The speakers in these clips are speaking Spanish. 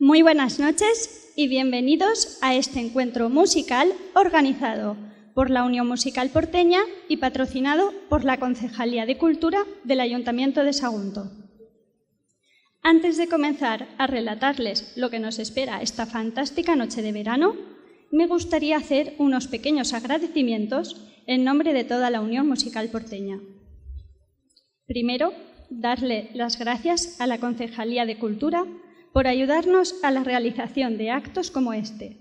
Muy buenas noches y bienvenidos a este encuentro musical organizado por la Unión Musical Porteña y patrocinado por la Concejalía de Cultura del Ayuntamiento de Sagunto. Antes de comenzar a relatarles lo que nos espera esta fantástica noche de verano, me gustaría hacer unos pequeños agradecimientos en nombre de toda la Unión Musical Porteña. Primero, darle las gracias a la Concejalía de Cultura por ayudarnos a la realización de actos como este,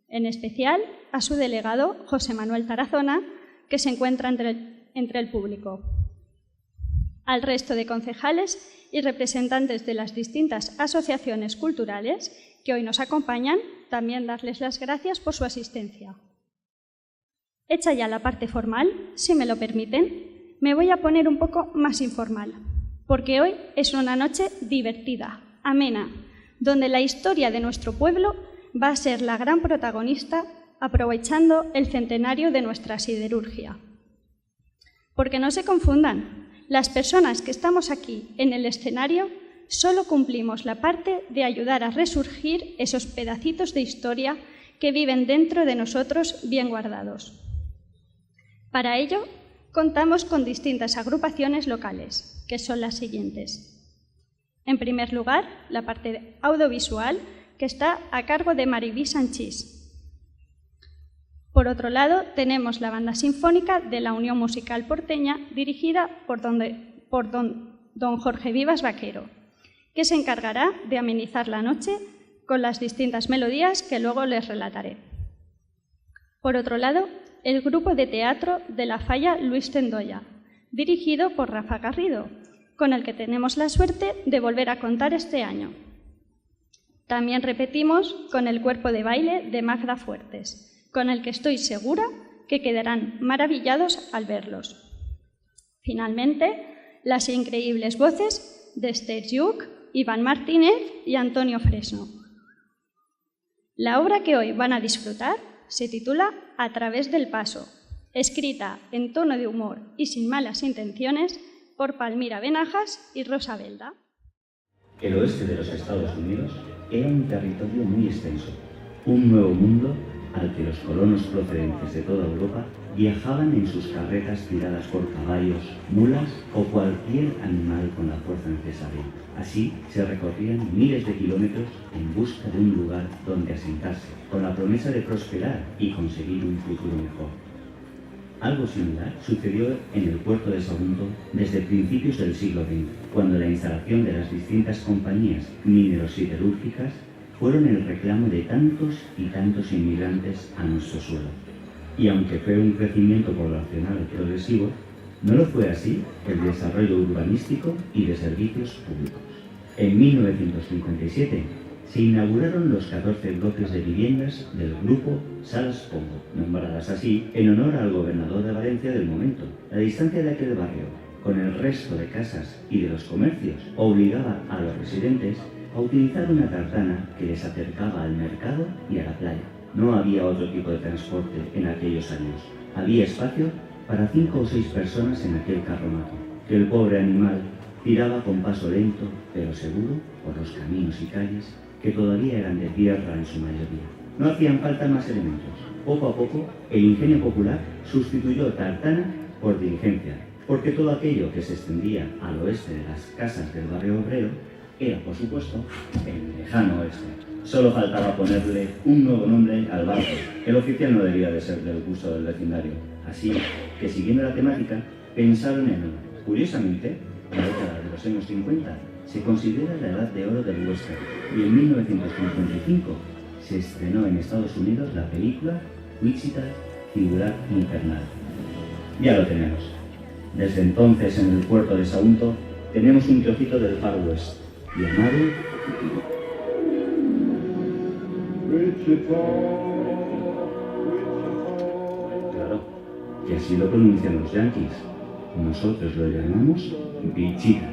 en especial a su delegado, José Manuel Tarazona, que se encuentra entre el público. Al resto de concejales y representantes de las distintas asociaciones culturales que hoy nos acompañan, también darles las gracias por su asistencia. Hecha ya la parte formal, si me lo permiten, me voy a poner un poco más informal, porque hoy es una noche divertida, amena, donde la historia de nuestro pueblo va a ser la gran protagonista, aprovechando el centenario de nuestra siderurgia. Porque no se confundan, las personas que estamos aquí en el escenario solo cumplimos la parte de ayudar a resurgir esos pedacitos de historia que viven dentro de nosotros bien guardados. Para ello, contamos con distintas agrupaciones locales, que son las siguientes. En primer lugar, la parte audiovisual, que está a cargo de Maribí Sanchís. Por otro lado, tenemos la banda sinfónica de la Unión Musical Porteña, dirigida por don Jorge Vivas Vaquero, que se encargará de amenizar la noche con las distintas melodías que luego les relataré. Por otro lado, el grupo de teatro de la Falla Luis Tendoya, dirigido por Rafa Garrido, con el que tenemos la suerte de volver a contar este año. También repetimos con el cuerpo de baile de Magda Fuertes, con el que estoy segura que quedarán maravillados al verlos. Finalmente, las increíbles voces de Esther Lluch, Iván Martínez y Antonio Fresno. La obra que hoy van a disfrutar se titula A través del paso, escrita en tono de humor y sin malas intenciones por Palmira Benajas y Rosa Belda. El oeste de los Estados Unidos era un territorio muy extenso, un nuevo mundo al que los colonos procedentes de toda Europa viajaban en sus carretas tiradas por caballos, mulas o cualquier animal con la fuerza necesaria. Así se recorrían miles de kilómetros en busca de un lugar donde asentarse, con la promesa de prosperar y conseguir un futuro mejor. Algo similar sucedió en el puerto de Sagunto desde principios del siglo XX, cuando la instalación de las distintas compañías minero-siderúrgicas fueron el reclamo de tantos y tantos inmigrantes a nuestro suelo. Y aunque fue un crecimiento poblacional progresivo, no lo fue así el desarrollo urbanístico y de servicios públicos. En 1957 se inauguraron los 14 bloques de viviendas del grupo Salas Pombo, nombradas así en honor al gobernador de Valencia del momento. La distancia de aquel barrio con el resto de casas y de los comercios obligaba a los residentes a utilizar una tartana que les acercaba al mercado y a la playa. No había otro tipo de transporte en aquellos años. Había espacio para 5 o 6 personas en aquel carromato, que el pobre animal tiraba con paso lento pero seguro por los caminos y calles que todavía eran de tierra en su mayoría. No hacían falta más elementos. Poco a poco, el ingenio popular sustituyó tartana por diligencia, porque todo aquello que se extendía al oeste de las casas del barrio obrero era, por supuesto, el lejano oeste. Solo faltaba ponerle un nuevo nombre al barco. El oficial no debía de ser del gusto del vecindario. Así que, siguiendo la temática, pensaron en uno. Curiosamente, en la década de los años 50, se considera la edad de oro del western, y en 1955 se estrenó en Estados Unidos la película Wichita, Ciudad Infernal. Ya lo tenemos. Desde entonces, en el puerto de Sagunto, tenemos un trocito del Far West, llamado Claro, que así lo pronuncian los yanquis. Nosotros lo llamamos Wichita.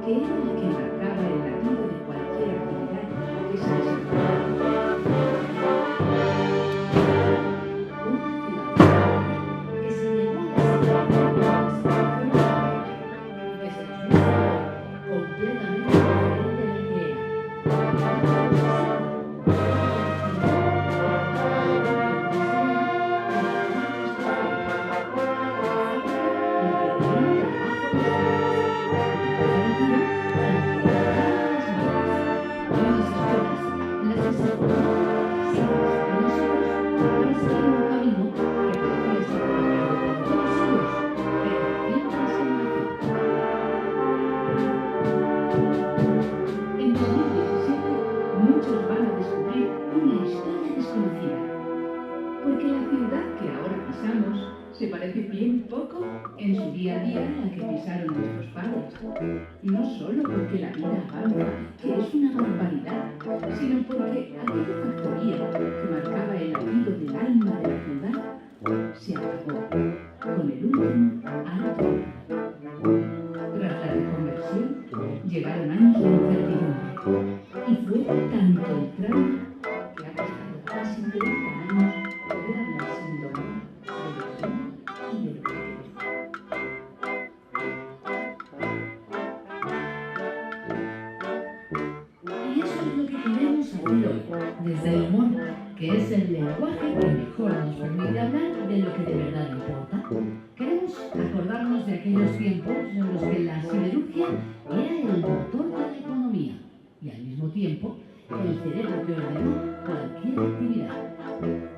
que era la que marcaba el latido de cualquier actividad que se desarrollaba. Una ciudad que se llegó a y que se transformó completamente diferente a la que era. Muchos van a descubrir una historia desconocida, porque la ciudad que ahora pisamos se parece bien poco en su día a día a la que pisaron nuestros padres. No solo porque la vida avanza, que es una barbaridad, sino porque aquella factoría que marcaba el latido del alma de la ciudad se apagó con el último alto. Tras la reconversión llegaron años de incertidumbre. Y fue tanto el trauma que ha costado casi 30 años poder hablar sin dolor de lo que somos y de lo que queremos. Y eso es lo que queremos hacer hoy, desde el humor, que es el lenguaje que mejor nos permite hablar de lo que de verdad importa. Queremos acordarnos de aquellos tiempos en los que la siderurgia era el motor de la economía y al mismo tiempo el cerebro que ordenó cualquier actividad.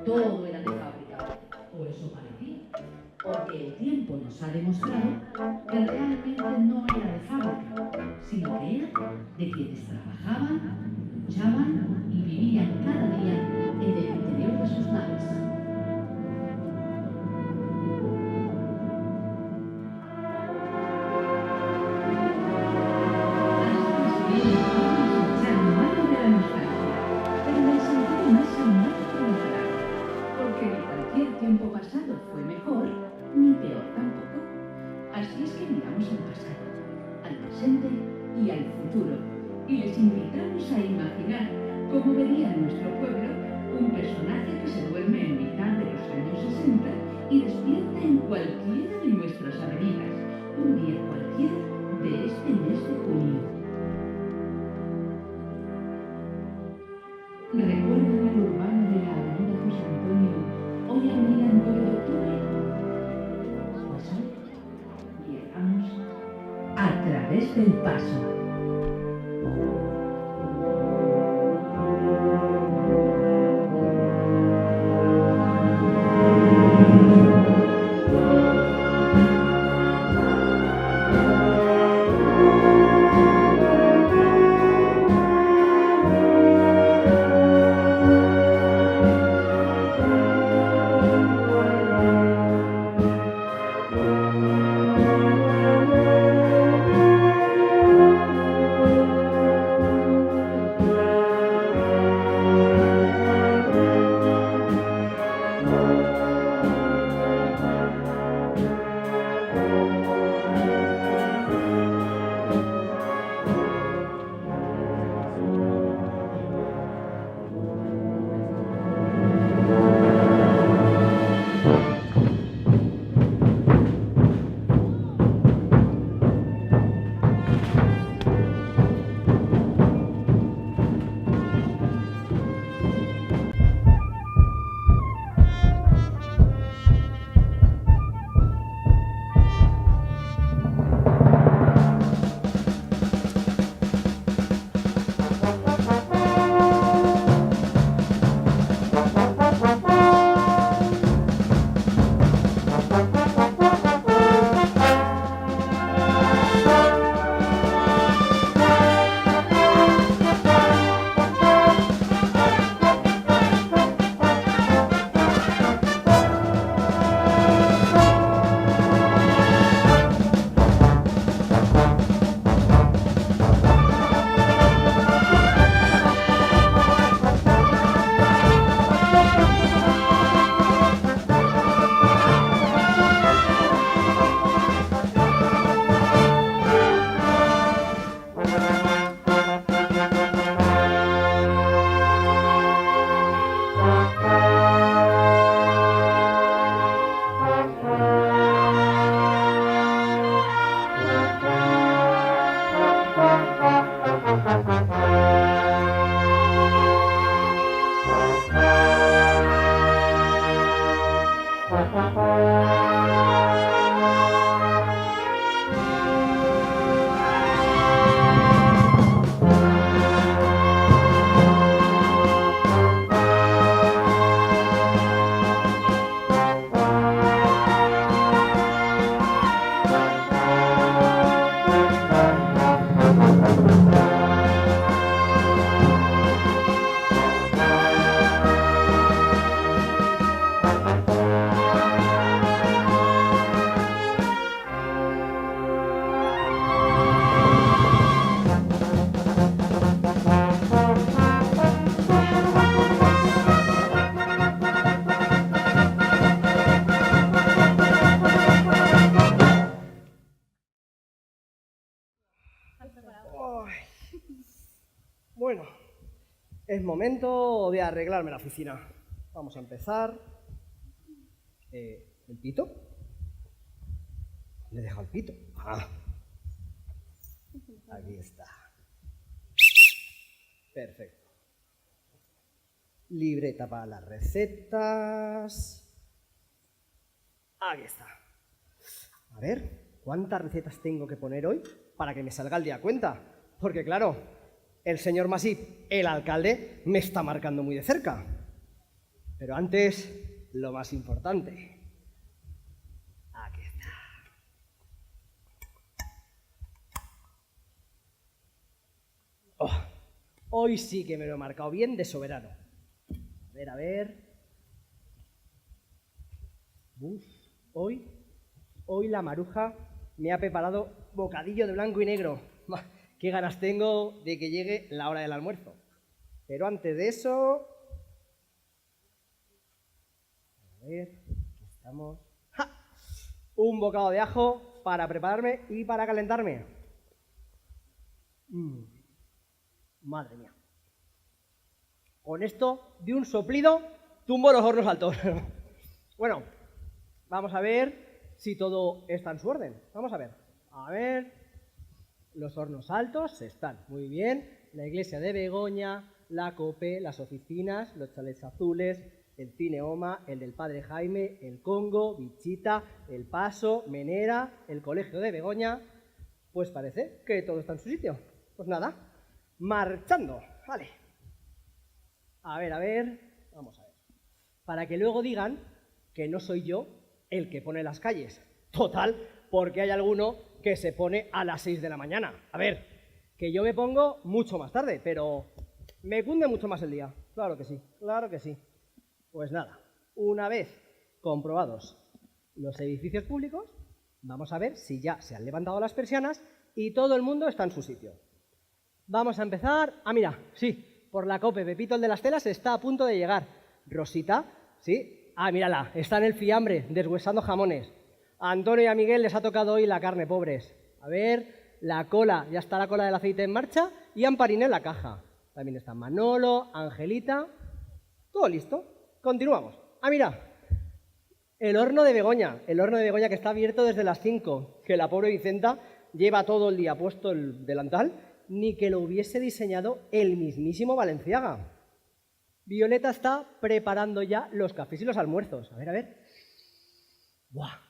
Todo era de fábrica, o eso parecía, porque el tiempo nos ha demostrado que realmente no era de fábrica, sino que era de quienes trabajaban, luchaban y vivían cada día en el interior de sus naves. Tiempo pasado fue mejor, ni peor tampoco. Así es que miramos al pasado, al presente y al futuro, y les invitamos a imaginar cómo vería nuestro pueblo un personaje que se duerme en mitad de los años 60 y despierta en cualquiera de nuestras avenidas, un día cualquiera de este mes de junio. ¿Recuerdan al urbano de la avenida José Antonio, hoy avenida 9 de octubre? Pues hoy llegamos a través del paso. Bueno, es momento de arreglarme la oficina. Vamos a empezar. ¿El pito? ¿Dónde he dejado el pito? Ah, aquí está. Perfecto. Libreta para las recetas. Aquí está. A ver, ¿cuántas recetas tengo que poner hoy para que me salga el día a cuenta? Porque claro, el señor Masip, el alcalde, me está marcando muy de cerca. Pero antes, lo más importante. Aquí está. Oh, hoy sí que me lo he marcado bien de soberano. A ver. Uf, hoy la Maruja me ha preparado bocadillo de blanco y negro. Qué ganas tengo de que llegue la hora del almuerzo. Pero antes de eso... A ver, aquí estamos. ¡Ja! Un bocado de ajo para prepararme y para calentarme. Madre mía. Con esto, de un soplido, tumbo los hornos altos. Bueno, vamos a ver si todo está en su orden. Vamos a ver. A ver... Los hornos altos están muy bien. La iglesia de Begoña, la COPE, las oficinas, los chalets azules, el Cineoma, el del Padre Jaime, el Congo, Bichita, el Paso, Menera, el colegio de Begoña. Pues parece que todo está en su sitio. Pues nada, marchando. Vale. A ver, vamos a ver. Para que luego digan que no soy yo el que pone las calles. Total, porque hay alguno que se pone a las 6 de la mañana. A ver, que yo me pongo mucho más tarde, pero me cunde mucho más el día. Claro que sí, claro que sí. Pues nada, una vez comprobados los edificios públicos, vamos a ver si ya se han levantado las persianas y todo el mundo está en su sitio. Vamos a empezar... Ah, mira, sí, por la COPE, Pepito, el de las telas, está a punto de llegar. Rosita, sí. Ah, mírala, está en el fiambre, deshuesando jamones. A Antonio y a Miguel les ha tocado hoy la carne, pobres. A ver, la cola, ya está la cola del aceite en marcha y Amparín en la caja. También están Manolo, Angelita... Todo listo. Continuamos. Ah, mira, el horno de Begoña que está abierto desde las 5, que la pobre Vicenta lleva todo el día puesto el delantal, ni que lo hubiese diseñado el mismísimo Valenciaga. Violeta está preparando ya los cafés y los almuerzos. A ver. ¡Buah!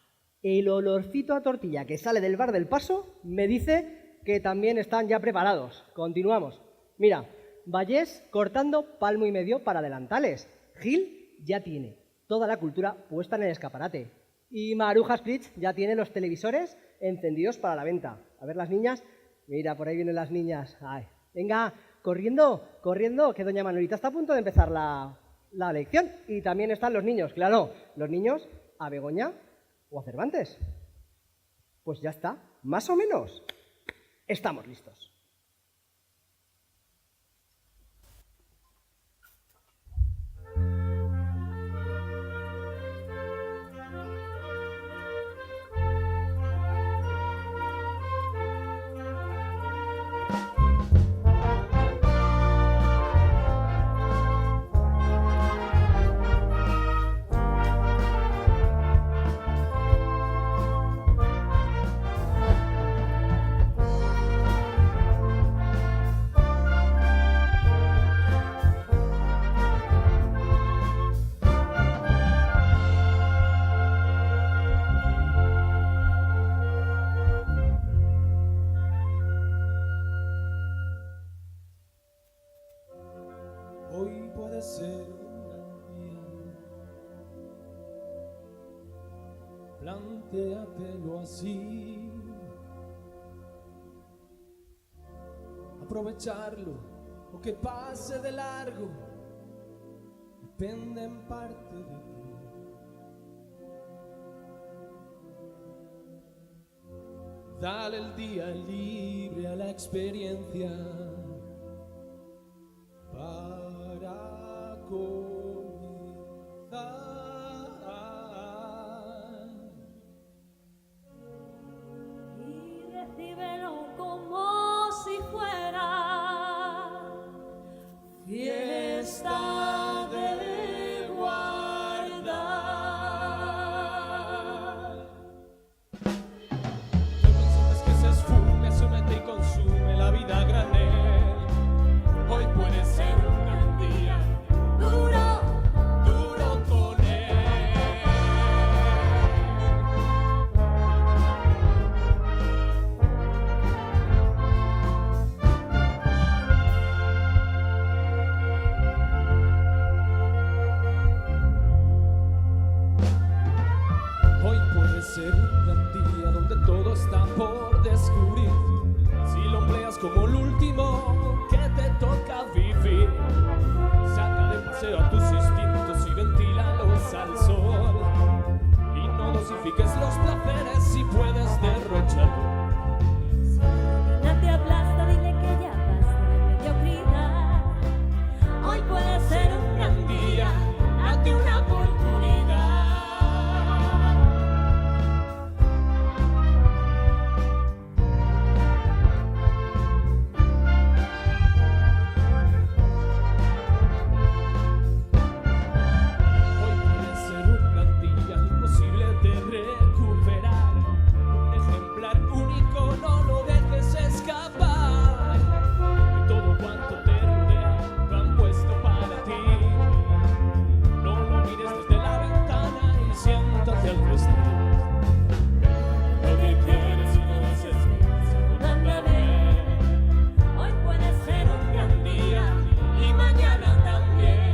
El olorcito a tortilla que sale del bar del Paso me dice que también están ya preparados. Continuamos. Mira, Vallés cortando palmo y medio para delantales. Gil ya tiene toda la cultura puesta en el escaparate. Y Maruja Spritz ya tiene los televisores encendidos para la venta. A ver las niñas. Mira, por ahí vienen las niñas. Ay, venga, corriendo, que doña Manuelita está a punto de empezar la lección. Y también están los niños, claro, los niños a Begoña o a Cervantes. Pues ya está, más o menos. Estamos listos. puede ser un gran día. Plantéatelo así. Aprovecharlo o que pase de largo depende en parte de ti. Dale el día libre a la experiencia para comenzar. Y recíbelo como si fuera fiesta de guardar. No consientes que se esfume, somete y consume la vida granel. Hoy puede ser un gran día, Duro, duro con él. Hoy puede ser un gran día donde todo está por descubrir. Si lo empleas como el último que te toca vivir, saca de paseo a tus instintos y ventílalos al sol. Y no dosifiques los placeres si puedes derrochar. si no te aplasta, dile que ya basta de mediocridad. Hoy puede ser un gran día, date una oportunidad. Hoy puede ser un gran día imposible de recuperar. Un ejemplar único, no lo dejes escapar. Que todo cuanto te rodea lo han puesto para ti. No lo mires desde la ventana y siéntate al costado. Lo que quieres y no desesperes, Mándame. Hoy puede ser un gran día y mañana también.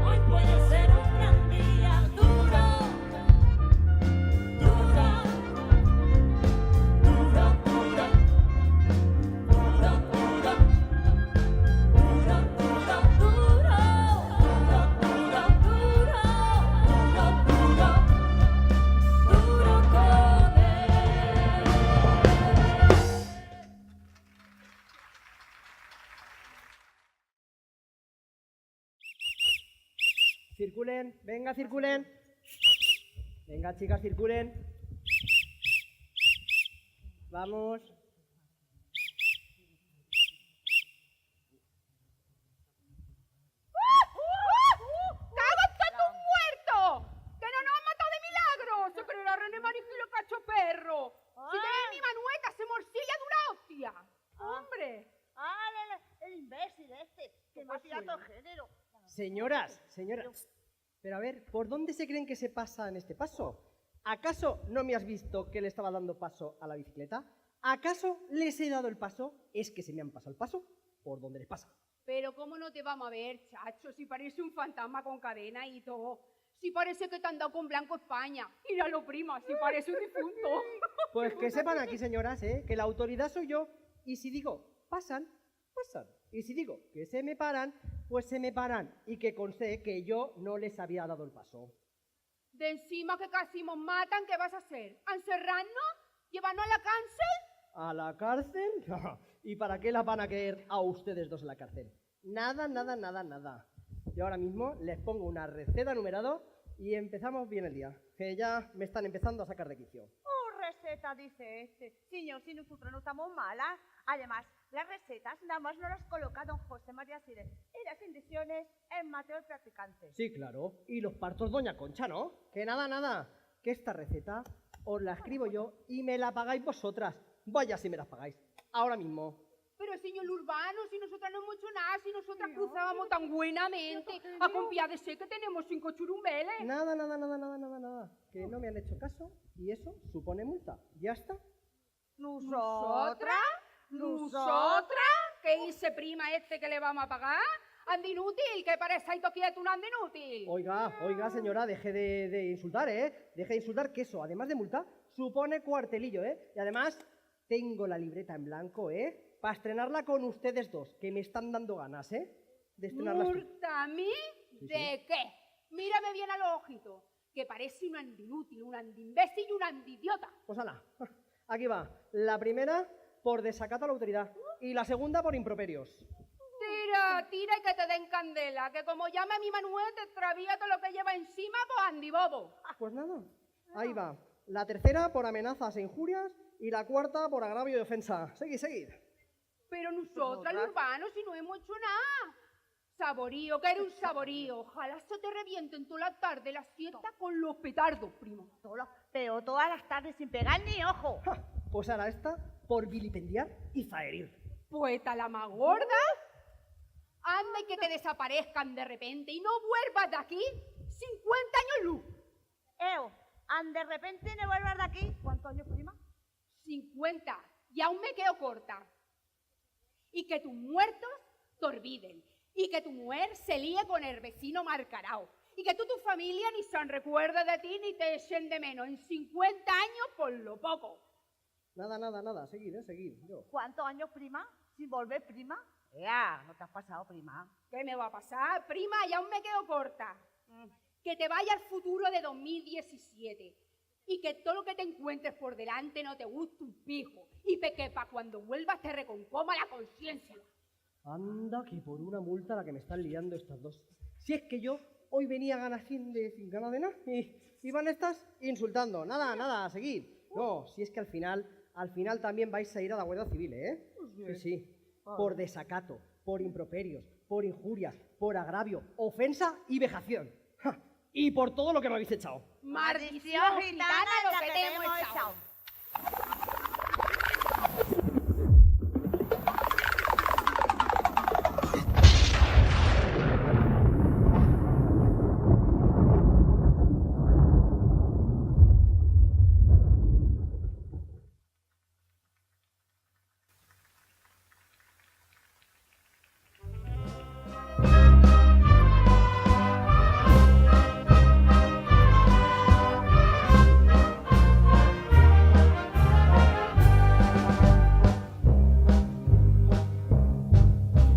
Hoy puede ser un gran día duro, duro, duro, duro, duro, duro, duro, duro, duro, duro, duro con él. Circulen, venga, circulen. Venga, chicas, circulen. Vamos. ¡Cágate tú muerto! ¡Que no nos han matado de milagro! ¡Se creerá René Marigilo cacho perro! ¡Si tenéis mi manueta, se morcilla de una hostia! ¡Hombre! El imbécil este, que me ha tirado todo el género. Señoras, señoras. Pero a ver, ¿por dónde se creen que se pasa en este paso? ¿Acaso no me has visto que le estaba dando paso a la bicicleta? ¿Acaso les he dado el paso? Es que se me han pasado el paso por donde les pasa. Pero ¿cómo no te vamos a ver, chacho? Si parece un fantasma con cadena y todo. Si parece que te han dado con Blanco España. Míralo, prima, si parece un difunto. Pues que sepan aquí, señoras, que la autoridad soy yo. Y si digo, pasan, pasan. Y si digo que se me paran, pues se me paran. Y que conste que yo no les había dado el paso. De encima que casi nos matan, ¿qué vas a hacer? ¿A encerrarnos? ¿Llevarnos a la cárcel? ¿A la cárcel? ¿Y para qué las van a querer a ustedes dos en la cárcel? Nada, nada, nada, nada. Yo ahora mismo les pongo una receta numerado y empezamos bien el día, que ya me están empezando a sacar de quicio. Receta, dice este. Señor, si nosotros no estamos malas. Además, las recetas nada más no las coloca don José María Sires. Y las indicaciones en Mateo el Practicante. Sí, claro. Y los partos doña Concha, ¿no? Que nada, nada. Que esta receta os la escribo yo y me la pagáis vosotras. Vaya si me las pagáis. Ahora mismo. Pero señor Urbano, si nosotras no hemos hecho nada, si nosotras cruzábamos tan buenamente, a confiar de ser que tenemos 5 churumbeles. Nada, nada, nada, nada, nada, nada. Que no me han hecho caso y eso supone multa. Ya está. ¿Nosotras? ¿Nosotras? ¿Qué hice prima este que le vamos a pagar? ¡Anda inútil! ¿Qué parece ahí quieto un anda inútil? Oiga, señora, deje de insultar, ¿eh? Deje de insultar, que eso, además de multa, supone cuartelillo, ¿eh? Y además, tengo la libreta en blanco, ¿eh? Para estrenarla con ustedes dos, que me están dando ganas, ¿eh? De estrenarla. ¿Multa a mí? Sí, ¿De qué? Mírame bien a los ojitos, que parece un anda inútil, un anda imbécil y un anda idiota. Pues ala, aquí va. La primera, por desacato a la autoridad. Y la segunda, por improperios. Tira y que te den candela, que como llame a mi Manuel te extravía todo lo que lleva encima, pues Andy Bobo. Pues nada, ahí va. La tercera, por amenazas e injurias. Y la cuarta, por agravio y ofensa. Seguid. Pero nosotras, los urbanos, si no hemos hecho nada. Saborío, que eres un saborío. Ojalá se te revienten toda la tarde la siesta con los petardos, primo. Pero todas las tardes sin pegar ni ojo. ¡Ja! Pues ahora esta, por vilipendiar y zaherir. Poeta la más gorda. Anda y que te desaparezcan de repente y no vuelvas de aquí 50 años luz. De repente no vuelvas de aquí. ¿Cuántos años, prima? 50. Y aún me quedo corta. Y que tus muertos te olviden. Y que tu mujer se líe con el vecino Marcarao. Y que tu familia ni se recuerde de ti ni te echen de menos en 50 años por lo poco. Nada. Seguid. Yo. ¿Cuántos años, prima? ¿Sin volver, prima? Ya, no te has pasado, prima. ¿Qué me va a pasar, prima? Y aún me quedo corta. Que te vaya al futuro de 2017. Y que todo lo que te encuentres por delante no te guste un pijo. Y que para cuando vuelvas te reconcoma la conciencia. Anda, que por una multa la que me están liando estas dos. Si es que yo hoy venía sin ganas de nada y van estas insultando. Nada, seguid. No, si es que al final también vais a ir a la Guardia Civil, ¿eh? Sí. Por desacato, por improperios, por injurias, por agravio, ofensa y vejación. ¡Ja! Y por todo lo que me habéis echado. ¡Maldición gitana lo que te hemos echado!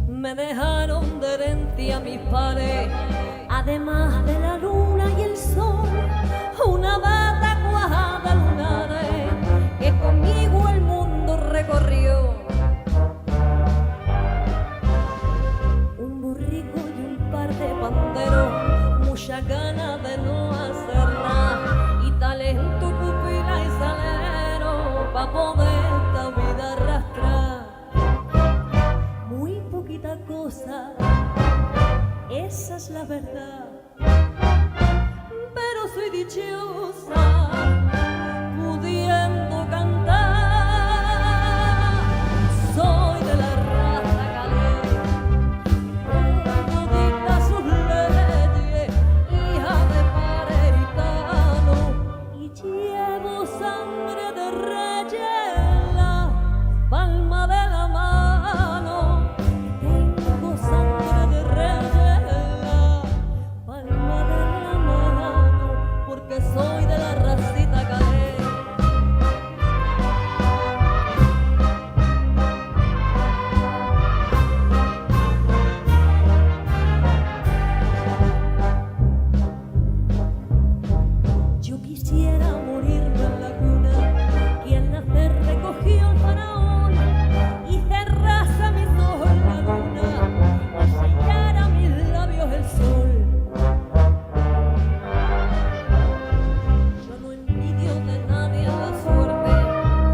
Me dejaron de herencia mis padres, además de la luna y el sol, una bata cuajada lunares que conmigo el mundo recorrió. Un burrico y un par de panderos, mucha ganas de no hacer nada y talento, pupila y salero pa' poder esta vida arrastrar. Muy poquita cosa, esa es la verdad, pero soy dichosa pudiendo cantar. Soy de la raza galés, no dicta sus leyes, hija de padre gitano, y llevo sangre de reyes en la palma de la mano. Tengo sangre de reyes en la palma de la mano, porque soy de la racita galés. Yo quisiera morirme en la cuna, que al nacer recogió el faraón y cerrase mis ojos en la luna y sellara mis labios el sol. Yo no envidio de nadie la suerte,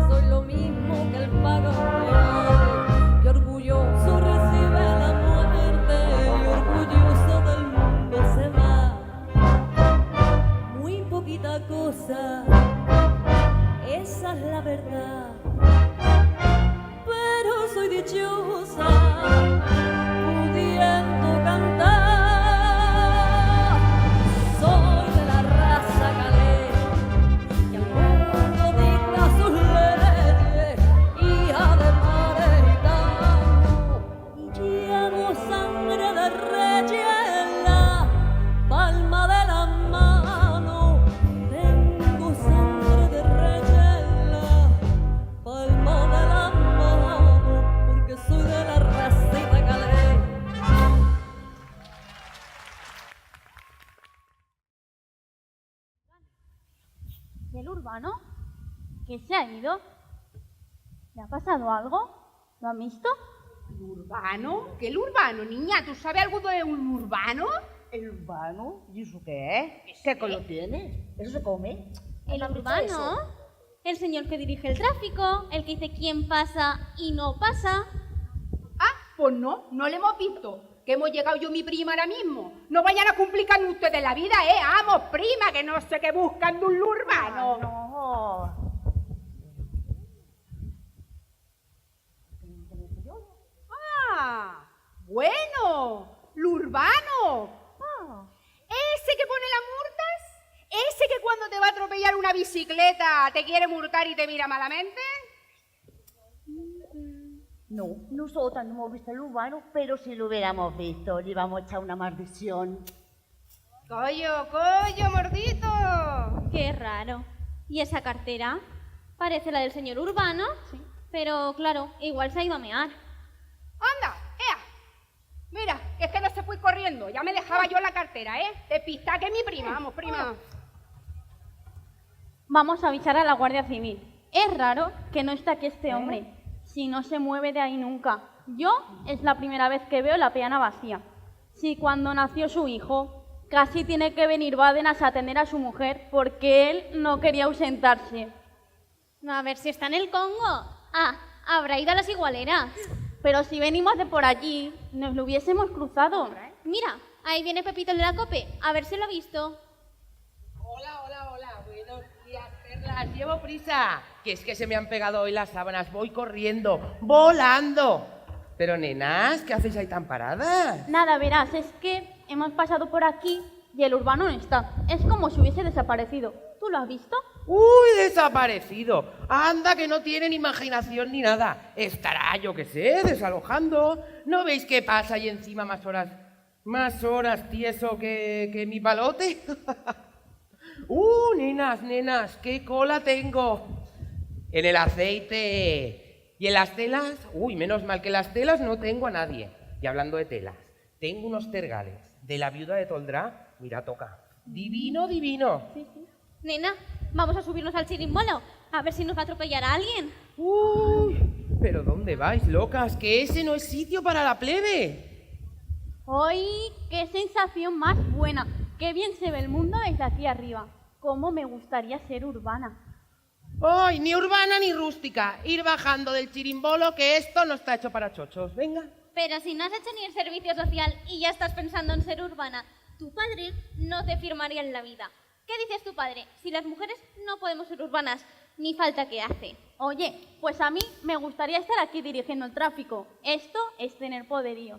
soy lo mismo que el pago real, que orgulloso recibe la muerte y orgulloso del mundo se va. Muy poquita cosa, esa es la verdad, pero soy dichosa pudiendo cantar. Soy de la raza galés, que al mundo dicta sus leyes, hija de padre gitano, y llevo sangre de urbano? ¿Qué se ha ido? ¿Le ha pasado algo? ¿Lo han visto? ¿El urbano? ¿Qué el urbano, niña? ¿Tú sabes algo de un urbano? ¿El urbano? ¿Y eso qué es? ¿Qué color tiene? ¿Eso se come? ¿El urbano? El señor que dirige el tráfico, el que dice quién pasa y no pasa. Ah, pues no le hemos visto. Que hemos llegado yo y mi prima ahora mismo. No vayan a complicar ustedes la vida, ¿eh? Vamos, prima, que no sé qué buscan de un urbano. No. Ah, bueno, Lurbano. Ese que pone las multas, ese que cuando te va a atropellar una bicicleta te quiere multar y te mira malamente. No, nosotras no hemos visto el urbano, pero si lo hubiéramos visto, le íbamos a echar una maldición. Collo, mordito. Qué raro. ¿Y esa cartera? Parece la del señor Urbano, sí. Pero claro, igual se ha ido a mear. Anda, ea. Mira, que es que no se fue corriendo. Ya me dejaba yo la cartera, ¿eh? Despista que es mi prima. Vamos, prima. Vamos a avisar a la Guardia Civil. Es raro que no esté aquí este hombre. Si no se mueve de ahí nunca. Yo es la primera vez que veo la peana vacía. Si cuando nació su hijo, casi tiene que venir Bárdenas a atender a su mujer porque él no quería ausentarse. A ver si está en el Congo. Ah, habrá ido a las igualeras. Pero si venimos de por allí, nos lo hubiésemos cruzado. Mira, ahí viene Pepito el de la COPE. A ver si lo ha visto. Hola. Buenos días, perlas. Llevo prisa. Que es que se me han pegado hoy las sábanas. Voy corriendo, volando. Pero, nenas, ¿qué hacéis ahí tan paradas? Nada, verás, es que hemos pasado por aquí y el urbano no está. Es como si hubiese desaparecido. ¿Tú lo has visto? ¡Uy, desaparecido! Anda, que no tienen imaginación ni nada. Estará, yo qué sé, desalojando. ¿No veis qué pasa ahí encima más horas tieso que mi palote? Nenas, qué cola tengo. En el aceite y en las telas, menos mal que en las telas no tengo a nadie. Y hablando de telas, tengo unos tergales de la viuda de Toldrá. Mira, toca. Divino. Sí. Nena, vamos a subirnos al chirimbolo, a ver si nos va a atropellar a alguien. ¿Pero dónde vais, locas? Que ese no es sitio para la plebe. ¡Ay, qué sensación más buena! ¡Qué bien se ve el mundo desde aquí arriba! ¡Cómo me gustaría ser urbana! ¡Ay, ni urbana ni rústica! Ir bajando del chirimbolo, que esto no está hecho para chochos. Venga. Pero si no has hecho ni el servicio social y ya estás pensando en ser urbana, tu padre no te firmaría en la vida. ¿Qué dices tu padre? Si las mujeres no podemos ser urbanas, ni falta que hace. Oye, pues a mí me gustaría estar aquí dirigiendo el tráfico. Esto es tener poderío.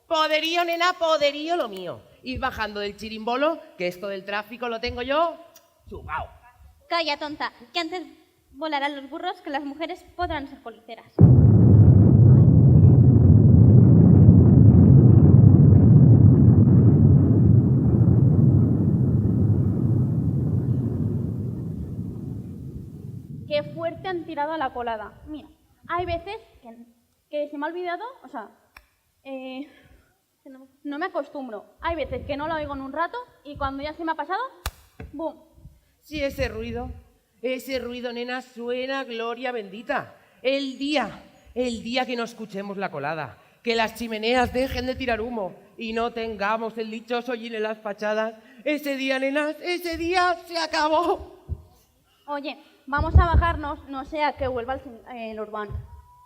Poderío, nena, poderío lo mío. Ir bajando del chirimbolo, que esto del tráfico lo tengo yo chupao. Calla, tonta, que antes volarán los burros que las mujeres podrán ser policeras. Qué fuerte han tirado a la colada. Mira, hay veces que se me ha olvidado, no me acostumbro. Hay veces que no lo oigo en un rato y cuando ya se me ha pasado, ¡bum! Sí, ese ruido, nena, suena gloria bendita. El día que no escuchemos la colada, que las chimeneas dejen de tirar humo y no tengamos el dichoso hollín en las fachadas, ese día, nenas, ese día se acabó. Oye, vamos a bajarnos, no sea que vuelva el urbano.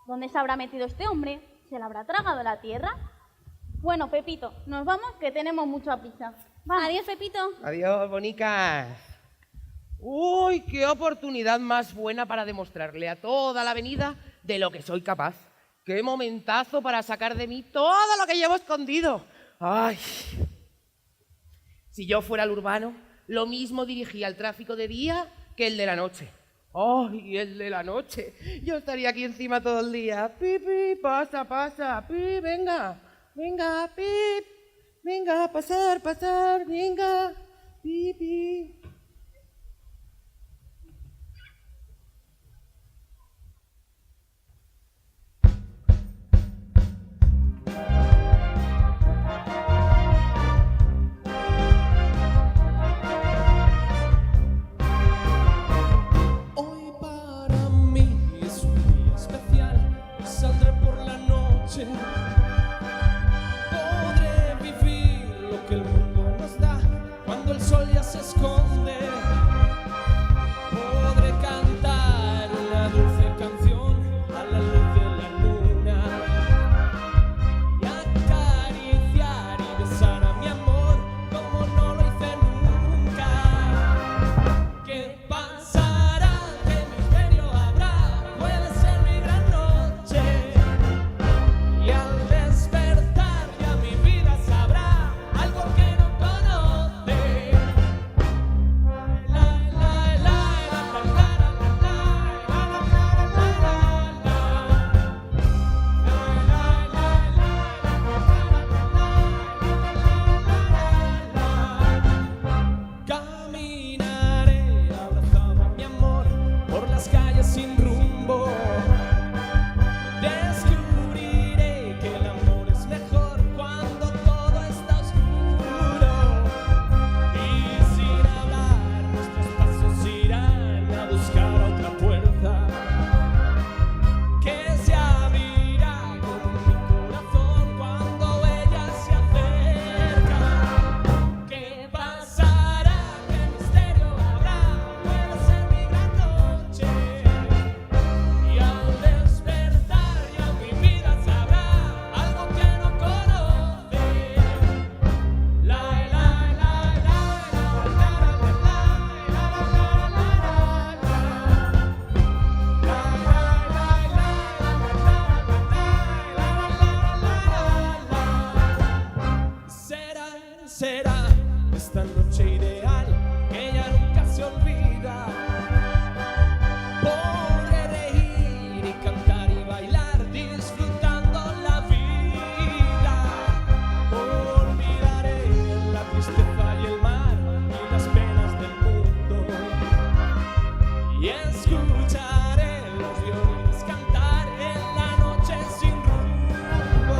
¿Dónde se habrá metido este hombre? ¿Se le habrá tragado la tierra? Bueno, Pepito, nos vamos, que tenemos mucha prisa. Vamos. Adiós, Pepito. Adiós, bonicas. ¡Uy, qué oportunidad más buena para demostrarle a toda la avenida de lo que soy capaz! ¡Qué momentazo para sacar de mí todo lo que llevo escondido! ¡Ay! Si yo fuera el urbano, lo mismo dirigiría el tráfico de día que el de la noche. ¡Ay, el de la noche! Yo estaría aquí encima todo el día. ¡Pipi, pasa! ¡Pip, venga! ¡Pip! ¡Venga, pasar! ¡Venga! ¡Pipi! noche. Podré vivir lo que el mundo nos da cuando el sol ya se esconde. Podré cantar una dulce canción a la luz de la luna y acariciar y besar a mi amor como no lo hice nunca. ¿Qué pasará? ¿Qué misterio habrá? Puede ser mi gran noche. Y al despertar ya mi vida sabrá algo que no conoce. Caminaré abrazado a mi amor por las calles sin rumbo. Descubriré que el amor es mejor cuando todo está oscuro. Y sin hablar nuestros pasos irán a buscar otra puerta que se abrirá con mi corazón cuando ella se acerca. ¿Qué pasará? ¿Qué misterio habrá? Puede ser mi gran noche. Y al despertar ya mi vida sabrá algo que no conoce. La la la la será esta noche ideal que ya nunca se olvida. Podré reír y cantar y bailar disfrutando la vida. Olvidaré la tristeza y el mar y las penas del mundo y escucharé los violines cantar en la noche sin rumbo.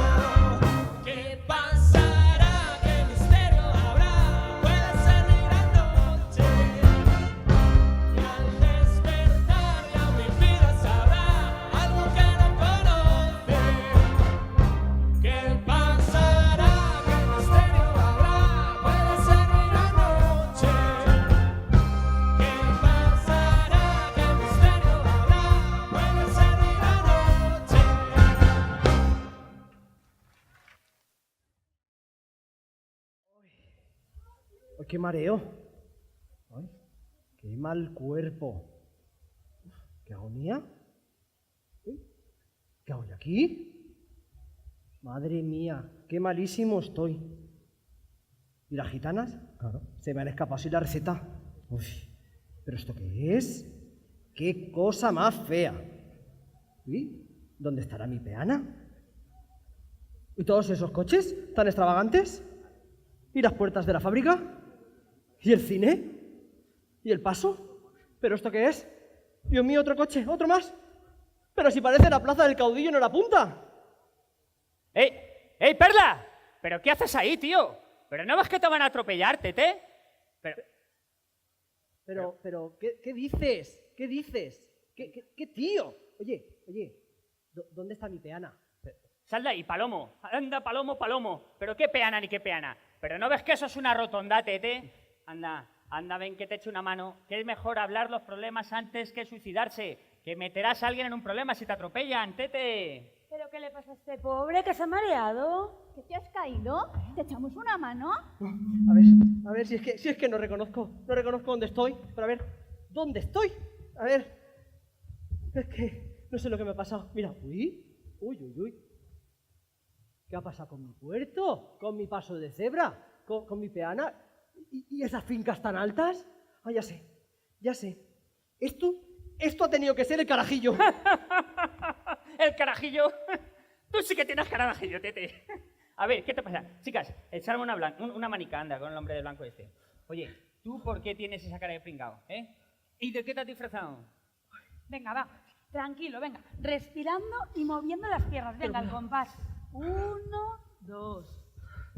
¿Qué pasará? ¿Qué misterio habrá? Puede ser mi gran noche. Y al despertar ya mi vida sabrá algo que no conoce. ¿Qué pasará? ¿Qué misterio habrá? Puede ser mi gran noche. ¿Qué pasará? ¿Qué misterio habrá? Puede ser mi gran noche. ¡Ay, qué mareo! ¡Ay, qué mal cuerpo! ¡Qué agonía! Uy, ¿qué hago yo aquí? Madre mía, qué malísimo estoy. ¿Y las gitanas? Claro. Se me han escapado así la receta. Uy, ¿pero esto qué es? ¡Qué cosa más fea! ¿Y dónde estará mi peana? ¿Y todos esos coches tan extravagantes? ¿Y las puertas de la fábrica? ¿Y el cine? ¿Y el paso? ¿Pero esto qué es? Dios mío, otro coche, otro más. Pero si parece la plaza del caudillo en hora punta. ¡Ey! ¡Ey, Perla! ¿Pero qué haces ahí, tío? ¿Pero no ves que te van a atropellar, Tete? Pero, ¿qué dices? ¿Qué dices? ¿Qué tío? Oye, ¿dónde está mi peana? Sal de ahí, Palomo. Anda, Palomo, Palomo. ¿Pero qué peana ni qué peana? ¿Pero no ves que eso es una rotonda, Tete? Anda, ven que te eche una mano. Que es mejor hablar los problemas antes que suicidarse. Que meterás a alguien en un problema si te atropellan, Tete. ¿Pero qué le pasa a este pobre que se ha mareado? ¿Que te has caído? ¿Te echamos una mano? A ver, si es que no reconozco dónde estoy. Pero a ver, ¿dónde estoy? A ver, es que no sé lo que me ha pasado. Mira, uy. ¿Qué ha pasado con mi puerto? ¿Con mi paso de cebra? ¿Con mi peana? ¿Y esas fincas tan altas? Ah, ya sé. Esto ha tenido que ser el carajillo. ¿El carajillo? Tú sí que tienes carajillo, Tete. A ver, ¿qué te pasa? Chicas, echarme una manica, anda, con el hombre de blanco este. Oye, ¿tú por qué tienes esa cara de pringao, ¿Y de qué te has disfrazado? Venga, va, tranquilo, venga. Respirando y moviendo las piernas. Venga, al compás. 1, 2.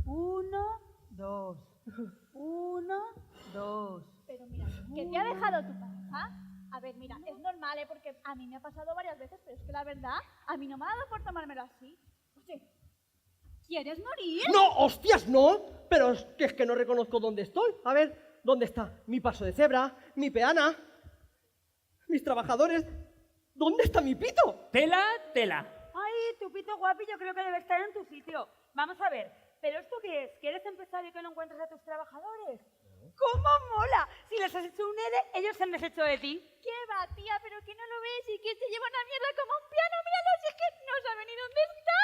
1, 2. 1, 2. Pero mira, ¿que te ha dejado tu pareja? A ver, mira, es normal, porque a mí me ha pasado varias veces, pero es que la verdad, a mí no me ha dado por tomármelo así. ¿Quieres morir? ¡No, hostias, no! Pero es que no reconozco dónde estoy. A ver, ¿dónde está mi paso de cebra, mi peana, mis trabajadores? ¿Dónde está mi pito? Tela, tela. Ay, tu pito guapi, yo creo que debe estar en tu sitio. Vamos a ver, ¿pero esto qué es? ¿Que eres empresario y que no encuentras a tus trabajadores? ¿Cómo mola? Si les has hecho un ERE, ellos se han deshecho de ti. ¿Qué va, tía? ¿Pero que no lo ves? ¿Y que se lleva una mierda como un piano? Míralo, si es que no sabe ni dónde está.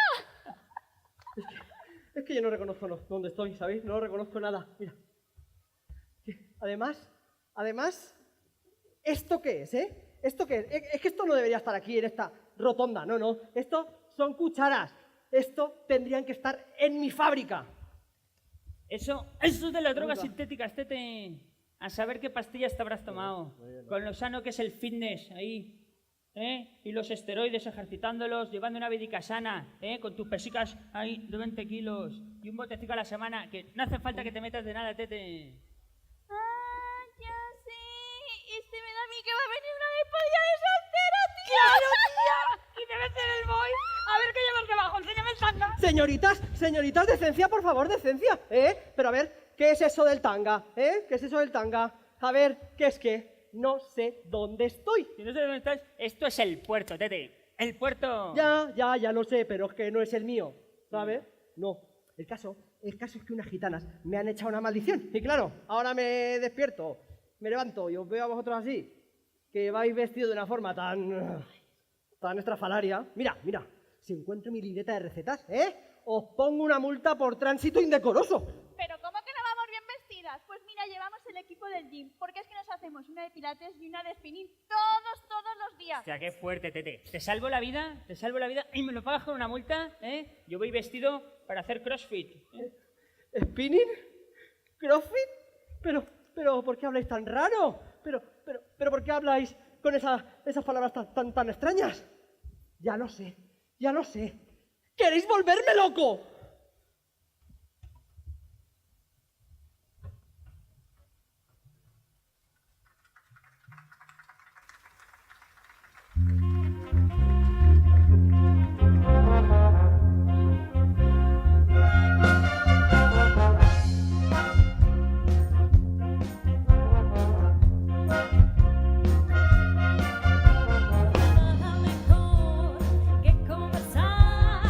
Es que yo no reconozco dónde estoy, ¿sabéis? No reconozco nada. Mira. Además, ¿esto qué es, eh? ¿Esto qué es? Es que esto no debería estar aquí en esta rotonda, no. Esto son cucharas. Esto tendrían que estar en mi fábrica. Eso es de las drogas sintéticas, tete. A saber qué pastillas te habrás tomado. Con lo sano que es el fitness ahí. Y los esteroides, ejercitándolos, llevando una vidica sana, con tus pesicas ahí de 20 kilos y un botecito a la semana, que no hace falta que te metas de nada, tete. Ah, ya sé. Me da a mí que va a venir una despedida de soltera, tía. ¡Claro, tía! Y debe ser el boy. A ver qué llevas debajo, enséñame el tanga. Señoritas, decencia, por favor, decencia. Pero a ver, ¿qué es eso del tanga? ¿Qué es eso del tanga? A ver, ¿qué es qué? No sé dónde estoy. Si no sé dónde estás, esto es el puerto, tete. El puerto. Ya lo sé, pero es que no es el mío, ¿sabes? No. El caso es que unas gitanas me han echado una maldición. Y claro, ahora me despierto, me levanto y os veo a vosotros así, que vais vestidos de una forma tan estrafalaria. Mira, si encuentro mi libreta de recetas, os pongo una multa por tránsito indecoroso. ¿Pero cómo que no vamos bien vestidas? Pues mira, llevamos el equipo del gym, porque es que nos hacemos una de pilates y una de spinning todos los días. O sea, qué fuerte, tete. Te salvo la vida y me lo pagas con una multa, Yo voy vestido para hacer crossfit. ¿Spinning? ¿Crossfit? Pero, ¿por qué habláis tan raro? Pero, ¿por qué habláis con esas palabras tan extrañas? Ya lo sé. ¿Queréis volverme loco? Nada mejor que conversar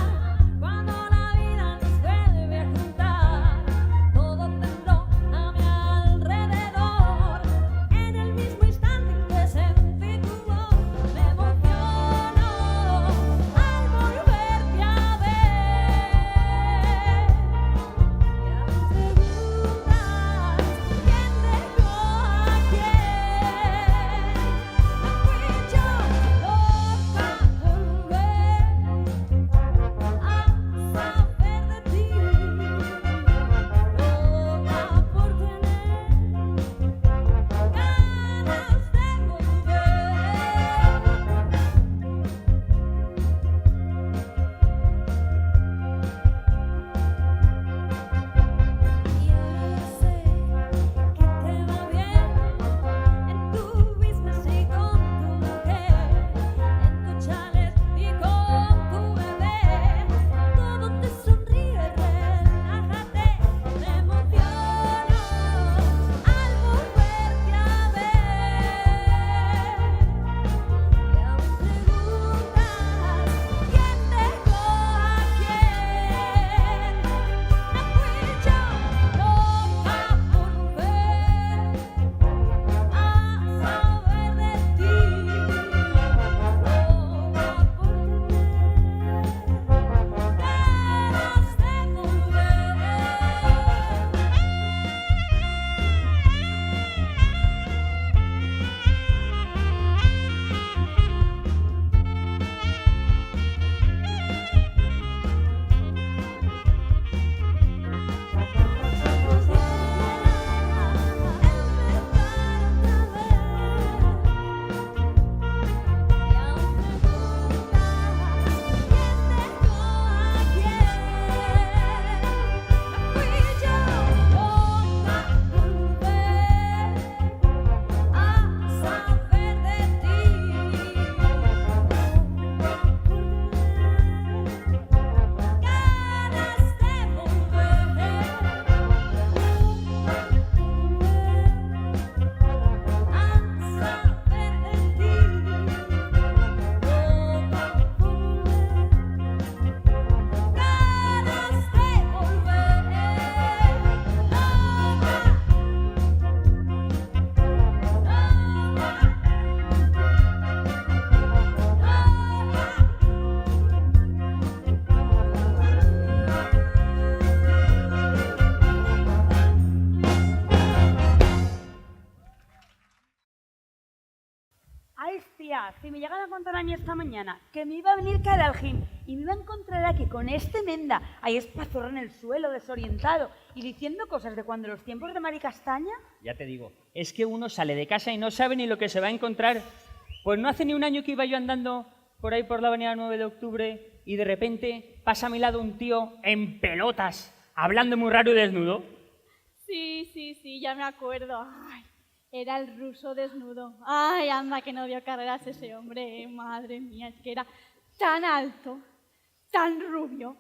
cuando la vida tía, si me llegan a contar a mí esta mañana que me iba a venir cara al gym y me iba a encontrar aquí con este menda, ahí espazorro en el suelo, desorientado, y diciendo cosas de cuando los tiempos de Mari Castaña... Ya te digo, es que uno sale de casa y no sabe ni lo que se va a encontrar. Pues no hace ni un año que iba yo andando por ahí por la avenida 9 de octubre y de repente pasa a mi lado un tío en pelotas, hablando muy raro y desnudo. Sí, ya me acuerdo. Ay, era el ruso desnudo. Ay, anda, que no dio carreras ese hombre, madre mía, es que era tan alto, tan rubio,